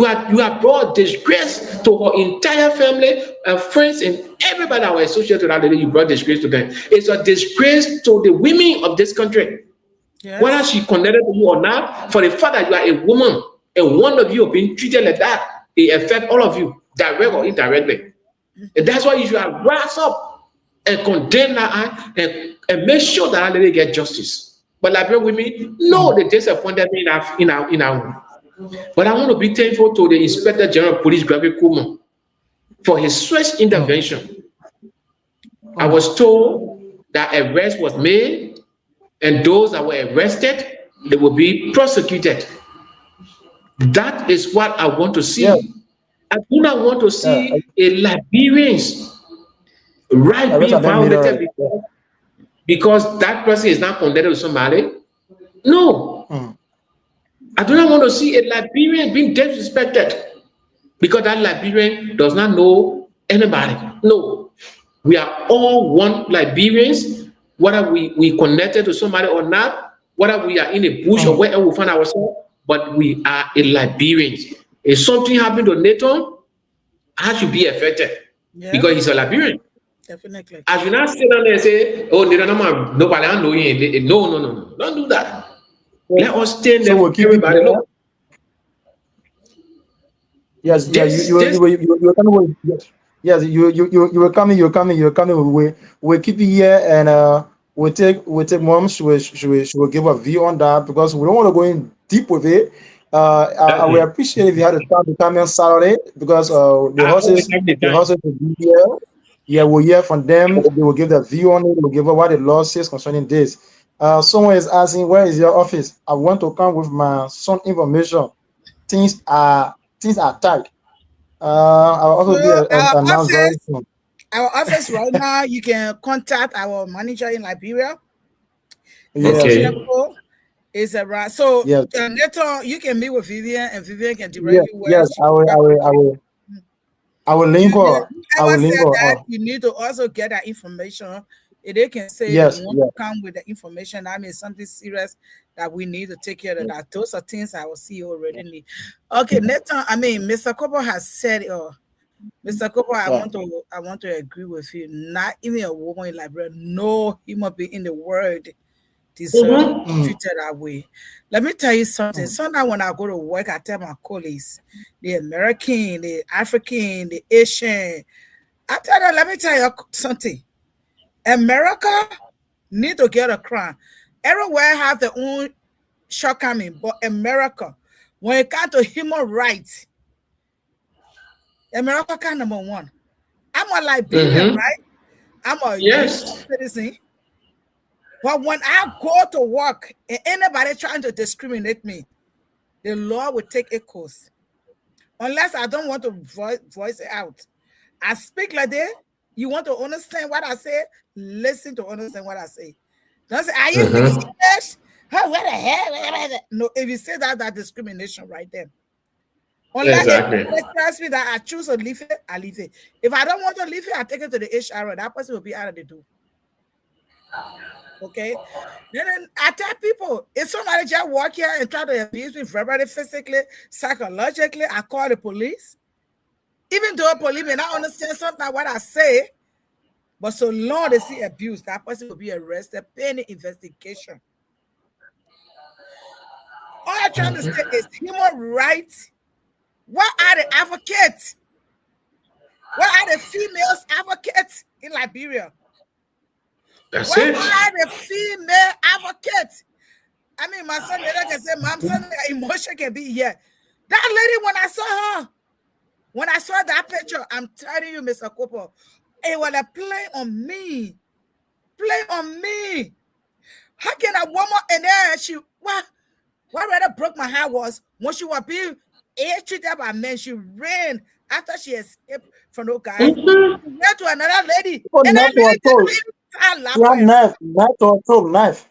have brought disgrace to her entire family and friends and everybody that was associated with that lady. You brought disgrace to them. It's a disgrace to the women of this country. Yes. Whether she connected to you or not, for the fact that you are a woman and one of you are being treated like that, it affects all of you, directly or indirectly. And that's why you should rise up and condemn that act and make sure that lady get justice. But Liberian women, no, they disappointed me in our. But I want to be thankful to the Inspector General of Police, Gregory Kuhlman. for his swift intervention. I was told that arrest was made, and those that were arrested, they will be prosecuted. That is what I want to see. Yeah. I do not want to see a Liberian's right Arrest being and then made violated because that person is not connected to somebody. No. I do not want to see a Liberian being disrespected because that Liberian does not know anybody. No. We are all one Liberians, whether we connected to somebody or not, whether we are in a bush or wherever we find ourselves, but we are a Liberians. If something happened to Nathan, I should be affected because he's a Liberian. Definitely. I should not sit down there and say, oh, nobody I know you. No. Don't do that. Let us stand there for everybody. Look. Yes, you were coming. Yes, you were coming. We keep it here, and we take mom. She will give a view on that because we don't want to go in deep with it. I would appreciate if you had the time to come on Saturday because the horses will be here. Yeah, we'll hear from them. They will give their view on it. They will give what the law says concerning this. Someone is asking, where is your office? I want to come with my son information. Things are tight. I'll also be announced very soon. Our office right now, you can contact our manager in Liberia. Okay. Is around. So yes. Later you can meet with Vivian, and Vivian can direct you. Yes, I will link her. I will link her. You need to also get that information. If they can say they want to come with the information, that means something serious that we need to take care of. That those are things I will see already need. Okay, Nathan. Mr. Kobo has said, Mr. Kobo, I want to agree with you. Not even a woman in Liberia, no human being in the world deserve treated that way. Let me tell you something. Sometimes when I go to work, I tell my colleagues, the American, the African, the Asian, I tell them, let me tell you something. America need to get a crown. Everywhere have their own shortcoming, but America, when it comes to human rights, America can number one. I'm a Liberian, right? I'm a US citizen. But when I go to work and anybody trying to discriminate me, the law will take a course. Unless I don't want to voice it out. I speak like that. You want to understand what I say? Listen to understand what I say. Don't say, are you speaking English? What the hell? No, if you say that, that's discrimination right there. Unless it tells me that I choose to leave it, I leave it. If I don't want to leave it, I take it to the HR. That person will be out of the door. Okay, then I tell people, if somebody just walk here and try to abuse me verbally, physically, psychologically, I call the police. Even though police may not understand sometimes what I say, but so long they see abuse, that person will be arrested, pending investigation. All I'm trying to say is human rights. What are the advocates? What are the females advocates in Liberia? That's what it. Are the female advocates? My son can say, Mom, son, emotion can be here. That lady, when I saw that picture, I'm telling you, Mr. Cooper, it was a play on me. How can a woman, and then what rather broke my heart was when she was being treated by men, she ran after she escaped from those guys. She went to another lady. And that lady knife.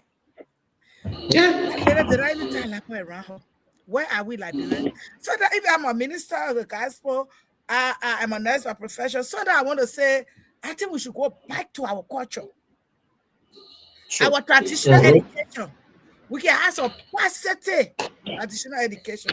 Did I even tell her around her? Where are we like that? So that if I'm a minister of the gospel, I'm a nurse by profession, so that I want to say, I think we should go back to our culture. Sure. Our traditional education. We can have some positive traditional education.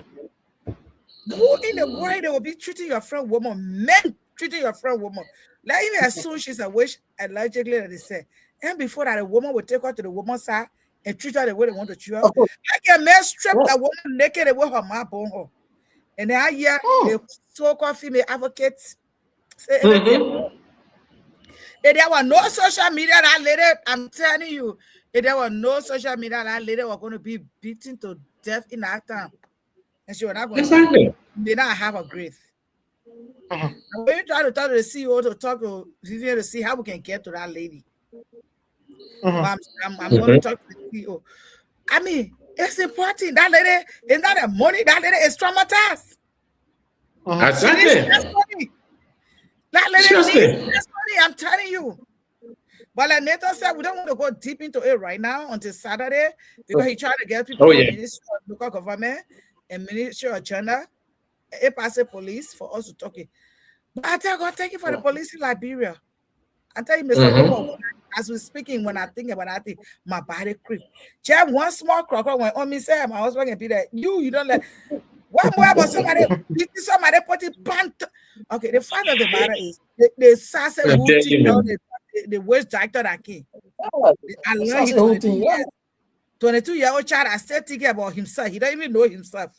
Who in the world they will be treating your friend woman? Men treating your friend woman. Like even as soon as she's a witch, allegedly that they say. And before that, a woman will take her to the woman's side and treat her the way they want to treat her. Like a man strip a woman naked with her mouth on her. And then I hear the so-called female advocates say anything. If there was no social media that lady, I'm telling you, if there was no social media, that lady was going to be beaten to death in that time. And she was not going to may not have a grave. When you try to talk to the CEO to talk to Vivian to see how we can get to that lady. But I'm going to talk to the CEO. I mean, it's important. That lady is not the money. That lady is traumatized. Exactly. That lady needs money. I'm telling you. But like Nathan said, we don't want to go deep into it right now until Saturday because he tried to get people from Ministry of Local Government and Ministry of Gender, APASE Police for us to talk it. But I tell God, thank you for the police in Liberia. I tell you, Mr. Kobo, as we're speaking, when I think about that, I think my body creep. Just one small crocker went on me, say my husband can be there. You don't let one more about somebody put it pant. Okay, the fact of the matter is the sassy the worst doctor that came. I learned he 22-year-old child. I said thinking about himself. He don't even know himself.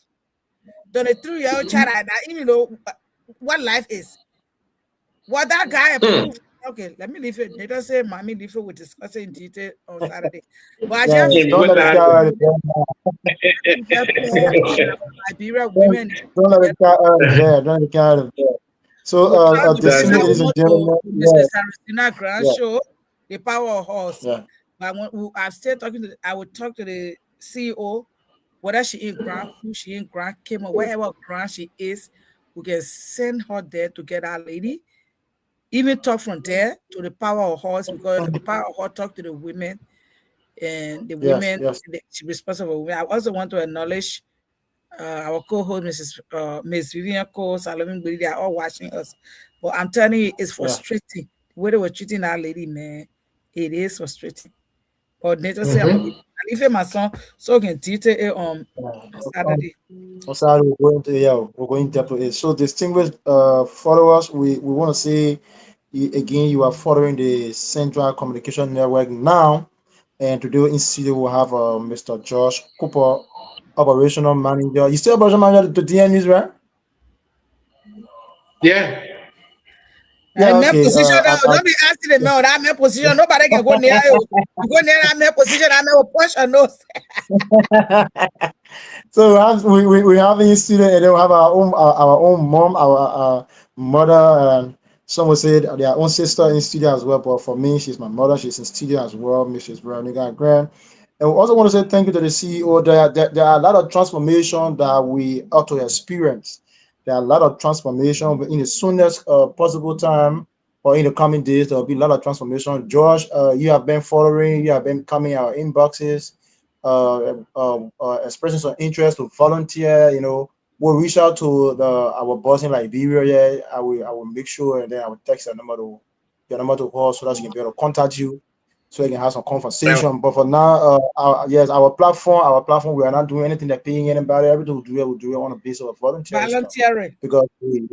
23-year-old child, I don't even know what life is. What that guy approved. Okay, let me leave it. They don't say mommy leave it. We'll discuss it in detail on Saturday. But I just don't let it Liberia women. Don't let it get out of there. So, distinguished ladies and gentlemen, Mrs. Christina Grant show the power of horse. But I'm still talking to. I would talk to the CEO, whether she in Grant, who she in Grant came or wherever Grant she is, we can send her there to get our lady. Even talk from there to the power of horse, because the power of horse talk to the women, and the women she's responsible. I also want to acknowledge our co-host, Miss Vivian Cole, Salome, they are all watching us. But I'm telling you, it's frustrating the way they were treating our lady, man. It is frustrating. But Nathan said, I'm leaving my son so I can detail it on Saturday. On Saturday, we're going to it. So, distinguished followers, we want to say again, you are following the Central Communication Network now, and today in studio we'll have Mr. Josh Cooper, operational manager. You still operational manager to DN News, right? Yeah. Yeah, okay. Position, don't be asking the man that main position. Nobody can go near you. You go near that main position, that man will punch your nose. So we have in studio, and then we have our own mom, our mother, and some will say their own sister in studio as well. But for me, she's my mother. She's in studio as well, Mrs. Veronica Graham. And we also want to say thank you to the CEO. There are a lot of transformation that we ought to experience. There are a lot of transformation, but in the soonest possible time or in the coming days, there will be a lot of transformation. George, you have been following, you have been coming our inboxes, expressing some interest to volunteer. You know, we'll reach out to our boss in Liberia. I will make sure, and then I will text your number to call so that she can be able to contact you, so you can have some conversation. But for now, our platform, we are not doing anything that paying anybody. Everything we do it on a basis of volunteering. Because we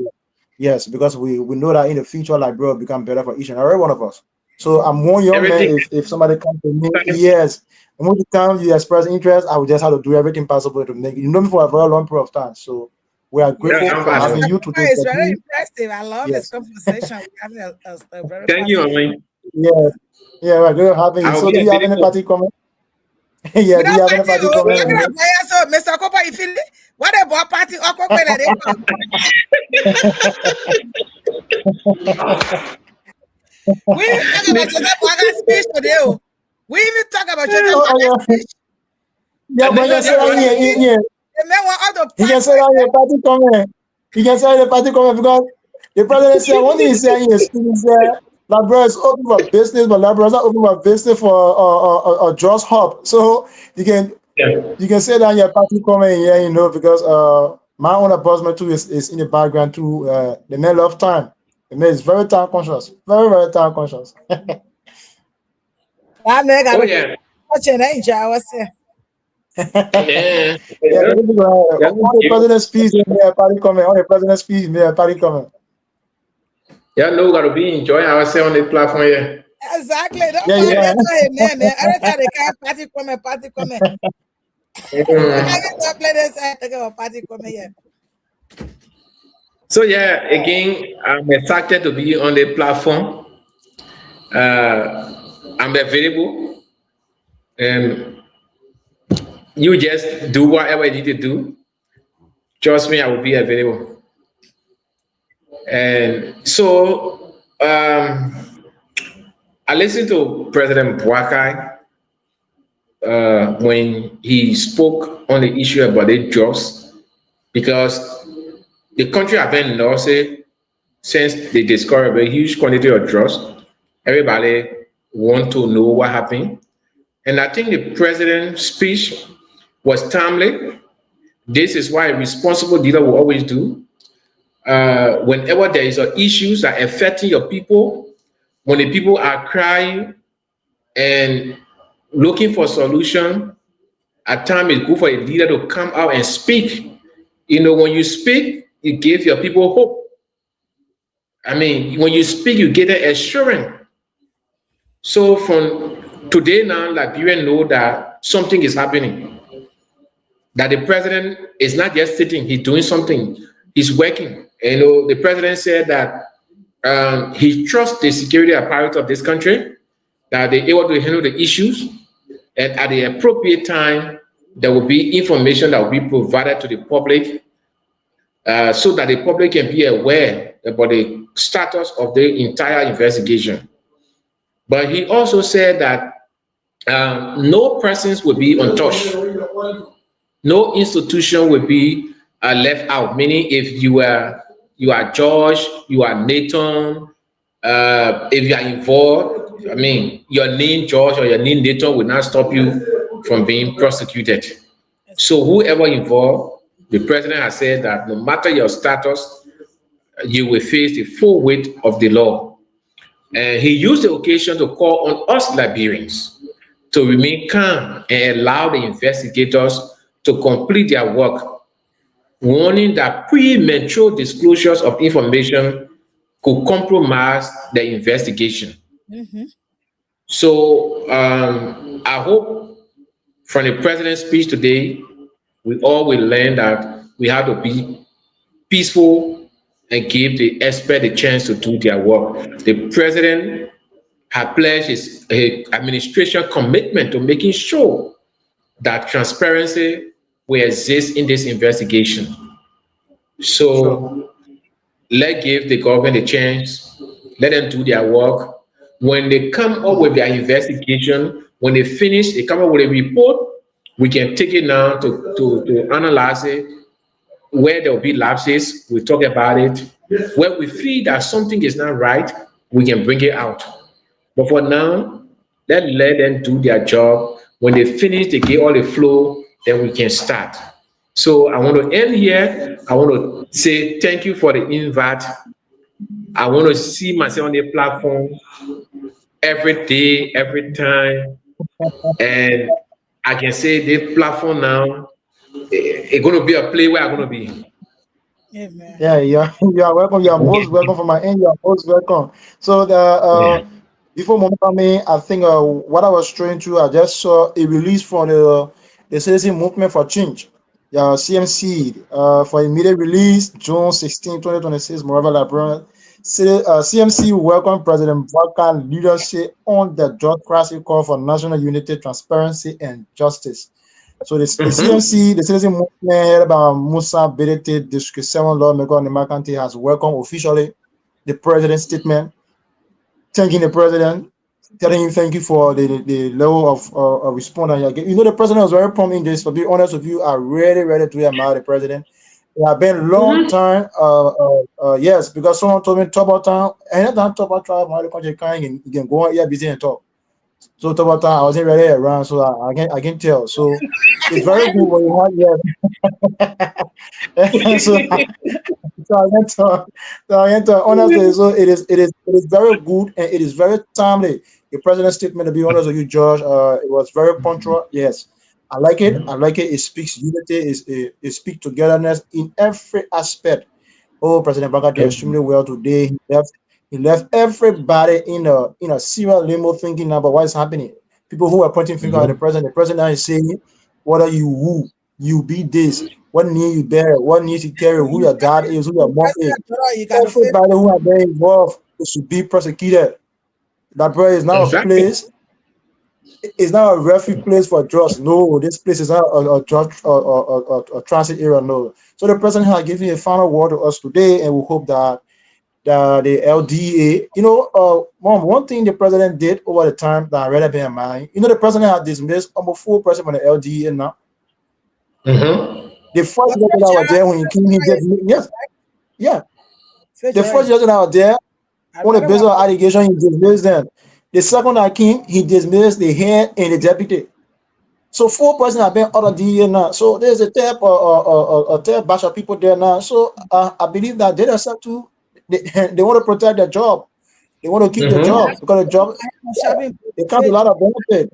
know that in the future, Liberia will become better for each and every one of us. So I'm one young man. If somebody comes to me, and when the time you express interest, I will just have to do everything possible to make it. You know me for a very long period of time. So we are grateful for having you today. It's very impressive. I love this conversation. We have a very thank you, Amin. Yeah, we're going to have it. So do you have any party comment? Do you have any party comment? So, Mr. Cooper, you feel it? What about party? We talk about Joseph Boaga's speech today. We even talk about Joseph Boaga's speech. Yeah, but you say that he can say that party comment. He can say the party comment because the president said one thing he said in his speech is Liberia is open for business, but Liberia is not open for business for a just hub. So you can say that in your party comment here, you know, because my own bossman too is in the background too. The man love time. The man is very time conscious. Very, very time conscious. President speech in their party comment. On the president speech in their party comment. Yeah, no, we gotta be enjoying ourselves on the platform here. Exactly. Don't man. Every time they can party comment. Party comment here. So yeah, again, I'm excited to be on the platform. I'm available, and you just do whatever you need to do. Trust me, I will be available. And so I listened to President Boakai when he spoke on the issue about the drugs, because the country have been lost it since they discovered a huge quantity of drugs. Everybody want to know what happened. And I think the president's speech was timely. This is why a responsible leader will always do. Whenever there is issues that are affecting your people, when the people are crying and looking for solution, at times it's good for a leader to come out and speak. You know, when you speak, you give your people hope. I mean, when you speak, you get an assurance. So from today now, Liberians know that something is happening. That the president is not just sitting, he's doing something, he's working. You know, the president said that he trusts the security apparatus of this country, that they're able to handle the issues, and at the appropriate time, there will be information that will be provided to the public so that the public can be aware about the status of the entire investigation. But he also said that no persons will be untouched. No institution will be left out. Meaning, if you are George, you are Nathan, if you are involved, I mean, your name George or your name Nathan will not stop you from being prosecuted. So whoever involved, the president has said that no matter your status, you will face the full weight of the law. And he used the occasion to call on us Liberians to remain calm and allow the investigators to complete their work, warning that premature disclosures of information could compromise the investigation. Mm-hmm. So I hope from the president's speech today, we all will learn that we have to be peaceful and give the expert a chance to do their work. The president has pledged his administration commitment to making sure that transparency will exist in this investigation. So let's give the government a chance, let them do their work. When they come up with their investigation, when they finish, they come up with a report, we can take it now to analyze it. Where there will be lapses, we talk about it. Where we feel that something is not right, we can bring it out. But for now, let them do their job. When they finish, they get all the flow, then we can start. So I want to end here. I want to say thank you for the invite. I want to see myself on the platform every day, every time. And I can say this platform now, it's going to be a place where I'm going to be. Amen. Yeah, you are welcome. You are most welcome from my end. You are most welcome. So before Mama me, I think what I was trying to, I just saw a release from the Citizen Movement for Change. Yeah, CMC for immediate release, June 16, 2026, Morava Librarian. CMC welcome President Boakai leadership on the drug crisis call for national unity, transparency, and justice. So the CMC, the Citizen Movement headed by Musa Bedete, District 7 lawmaker in the Macanti, has welcomed officially the president's statement, thanking the president, telling him thank you for the level of response. You know, the president was very prompt in this. To be honest with you, I really ready to admire the president. It has been a long time. Yes, because someone told me talk about time. Anytime talk about trial, my country you can go on here busy and talk. So talk about time, I wasn't really around, so I can tell. So it's very good when you have so I can talk. Honestly, so it is very good and it is very timely. The president's statement, to be honest with you, George, it was very punctual. Yes, I like it. I like it. It speaks unity. It speaks togetherness in every aspect. Oh, President Boakai did extremely well today. He left everybody in a serious limbo thinking about what is happening. People who are pointing finger at the president now is saying, "What are you? Who you be this? What need you bear? What needs you carry? Who your dad is? Who your mom is?" Everybody who are there involved should be prosecuted. That brother is now a place. It's not a refuge place for drugs. No, this place is not a drug or a transit area. No. So the president has given a final word to us today, and we hope that the LDA. Mom, one thing the president did over the time that I read up in mind. The president had dismissed almost 4% from the LDA now. Mm-hmm. The first year that I was there when he came, he did. Yes, yeah. The first year that I was there, on the basis of allegation, he dismissed them. The second that came, he dismissed the head and the deputy. So 4% have been out of the year now. So there's a third batch of people there now. So I believe that they themselves too, they want to protect their job. They want to keep the job because the job it comes a lot of benefit.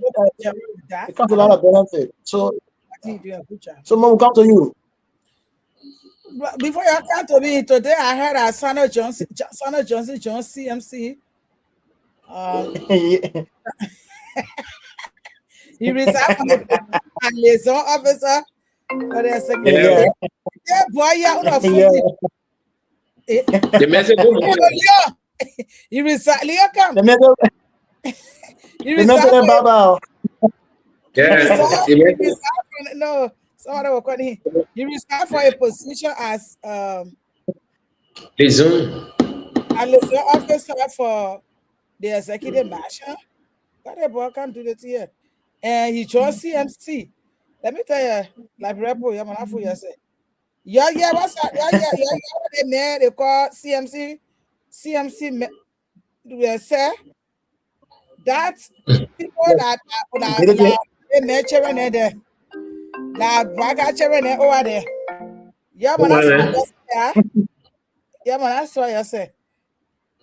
It comes a lot of benefit. So Mom, will come to you. Before you come to me today, I heard that Sana Johnson, John CMC. He resigned from the liaison officer for the secretary. Yeah, boy, The message. He resigned. Leo, come. He resigned. Baba. No, somebody will call him. He resigned for a position as liaison officer for the executive marshal. What the boy can't do that here. And he chose CMC. Let me tell you, like Repo, you say. Yeah, what's that? Yeah, they call CMC. CMC, say that people that nurturing there, that baga over there. Yeah, that's what you say.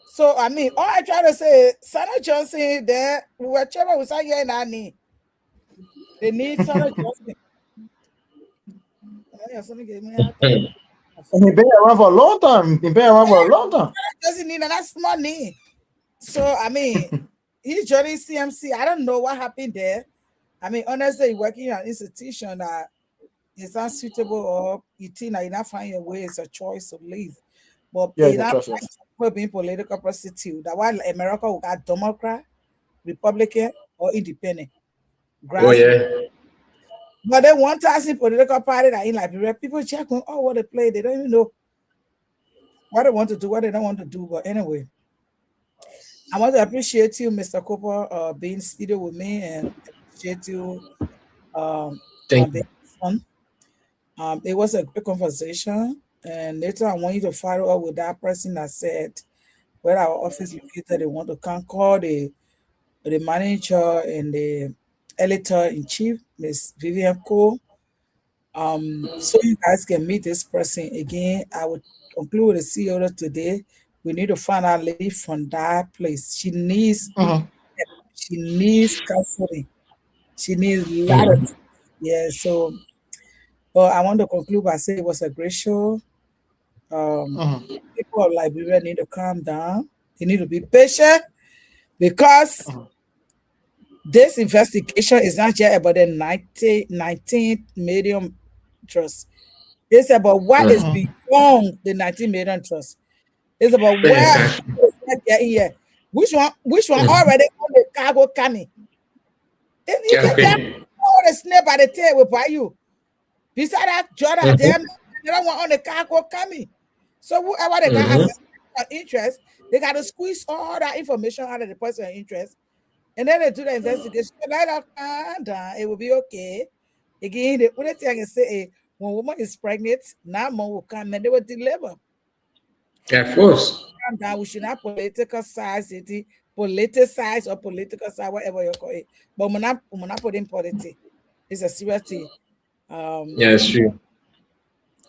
So I mean, all I try to say, Sana Johnson, there, whichever was here in our knee. They need Sana Johnson. He been around for a long time. Doesn't need enough money. So I mean, he's joining CMC. I don't know what happened there. I mean, honestly, working at an institution that is not suitable or you think that you not find your way, it's a choice to leave. But being political prostitute. That why America will got Democrat, Republican, or Independent. Oh yeah. But then 1,000 political party that in Liberia, people check on what they play. They don't even know what they want to do, what they don't want to do. But anyway, I want to appreciate you, Mr. Cooper, being studio with me, and appreciate you. Thank you. Fun. It was a great conversation, and later I want you to follow up with that person that said where our office located. They want to call the manager and the editor-in-chief, Miss Vivian Cole. So you guys can meet this person again. I would conclude with the CEO today. We need to find our lady from that place. She needs counseling. She needs a lot of things. Yeah. So, but I want to conclude by saying it was a great show. People of Liberia need to calm down. They need to be patient because this investigation is not just about the 19 million trust. It's about what is beyond the 19 million trust. It's about where getting here. Which one already on the cargo coming? If you the snake by the tail will buy you. Beside that, Jordan, they don't want on the cargo coming. So whoever they got has interest, they got to squeeze all that information out of the person of interest. And then they do the investigation. It will be okay. Again, the only thing I can say is when a woman is pregnant, now mom will come and they will deliver. Of course. We should not politicize, or political side, whatever you call it. But we're not putting politics. It's a serious thing. Yeah, it's true.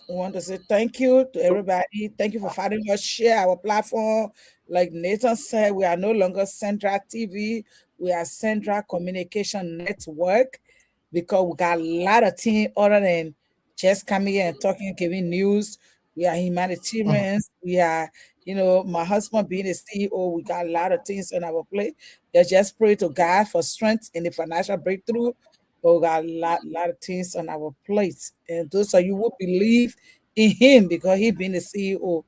I want to say thank you to everybody. Thank you for finding us. Share our platform. Like Nathan said, we are no longer Central TV. We are Central Communication Network because we got a lot of things other than just coming here and talking, giving news. We are humanitarians. We are, my husband being a CEO, we got a lot of things on our plate. Let's just pray to God for strength in the financial breakthrough. But we got a lot of things on our plate. And those of you who believe in him because he being the CEO,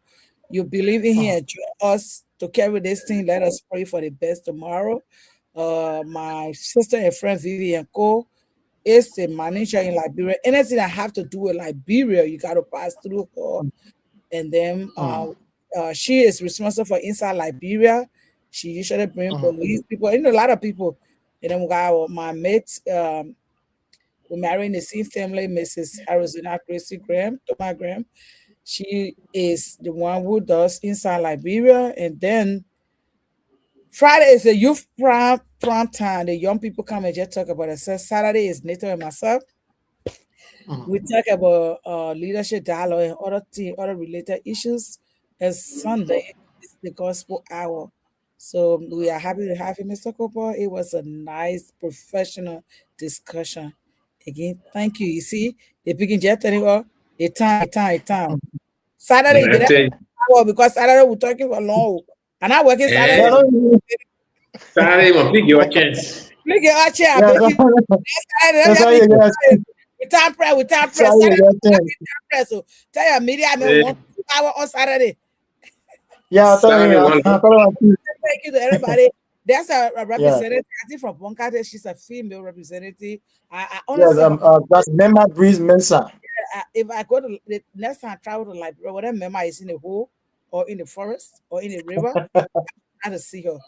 you believe in him and join us to carry this thing. Let us pray for the best tomorrow. My sister and friend Vivian Cole is the manager in Liberia. Anything I have to do with Liberia, you got to pass through her. And then she is responsible for inside Liberia. She usually bring police people, a lot of people. And then we got my mate, we married in the same family, Mrs. Arizona Gracie Graham, Thomas Graham. She is the one who does inside Liberia. And then Friday is the youth prom time. The young people come and just talk about it. So Saturday is Nathan and myself. We talk about leadership dialogue and other related issues. And Sunday is the gospel hour. So we are happy to have you, Mr. Cooper. It was a nice professional discussion. Again, thank you. You see, they begin just telling you a time. Saturday, I tell you, because Saturday we're talking for long. And I working Saturday. Saturday, one pick your chance. Look at our chair. That's how you guys. With time press. So tell your media I mean 1 hour on Saturday. Yeah, thank you to everybody. There's a representative, I think from Bonkate, she's a female representative. I honestly, that's Mema Breeze Mensa. If I go to the next time I travel to Liberia, whether Mema is in the hole or in the forest or in the river, I have to see her.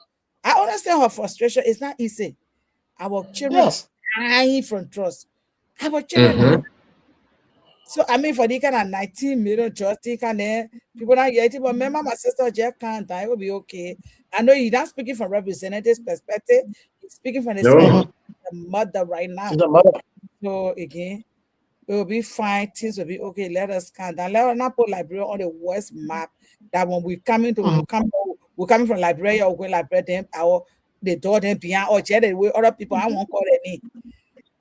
I understand her frustration. It's not easy. Our children dying from trust. Our children. So I mean, for the kind of 19 million justice kind of people not yet, but remember my sister Jeff can't die, it will be okay. I know you're not speaking from representative's perspective, you're speaking from the mother right now. So again, it will be fine, things will be okay. Let us calm down. Let us not put Liberia on the worst map. That when we coming to we're coming from Liberia or going Liberia, then the door then behind or jet way other people I won't call their name.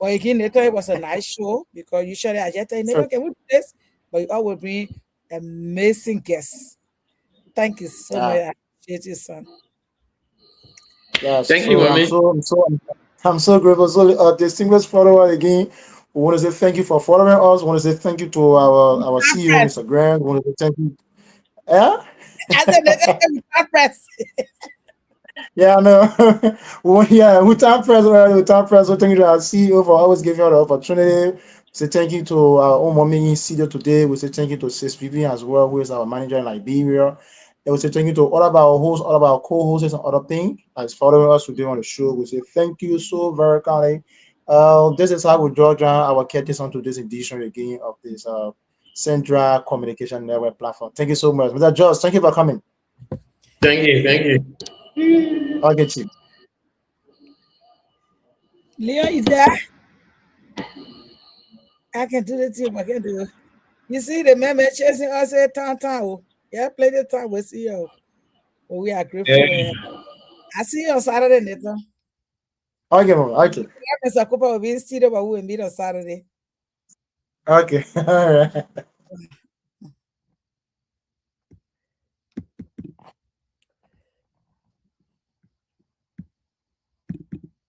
But again, later it was a nice show because usually I just tell you, okay, we do this, but you always bring amazing guests. Thank you so much. I appreciate you, son. Yes, thank you, mommy. I'm so grateful. So, distinguished follower again, we want to say thank you for following us. We want to say thank you to our CEO, Mr. Grant. We want to say thank you. Yeah. I said, yeah, no. Well, yeah, we time press. So thank you to our CEO for always giving us the opportunity. Say thank you to our own mommy CEO today. We say thank you to Sis Vivian as well, who is our manager in Liberia. And we say thank you to all of our hosts, all of our co-hosts, and other things that's following us today on the show. We say thank you so very kindly. This is how we draw down our curtains onto this edition again of this Central Communication Network platform. Thank you so much, Mr. George. Thank you for coming. Thank you. I'll get you. Leo, is there? I can do the team. I can do it. You see the man chasing us at Tantan. Yeah, play the time with CEO. Well, we are grateful. I see you on Saturday, Nathan. Okay, Mama. Okay. Yeah, Mr. Cooper will be in studio, but we will meet on Saturday. Okay. All right.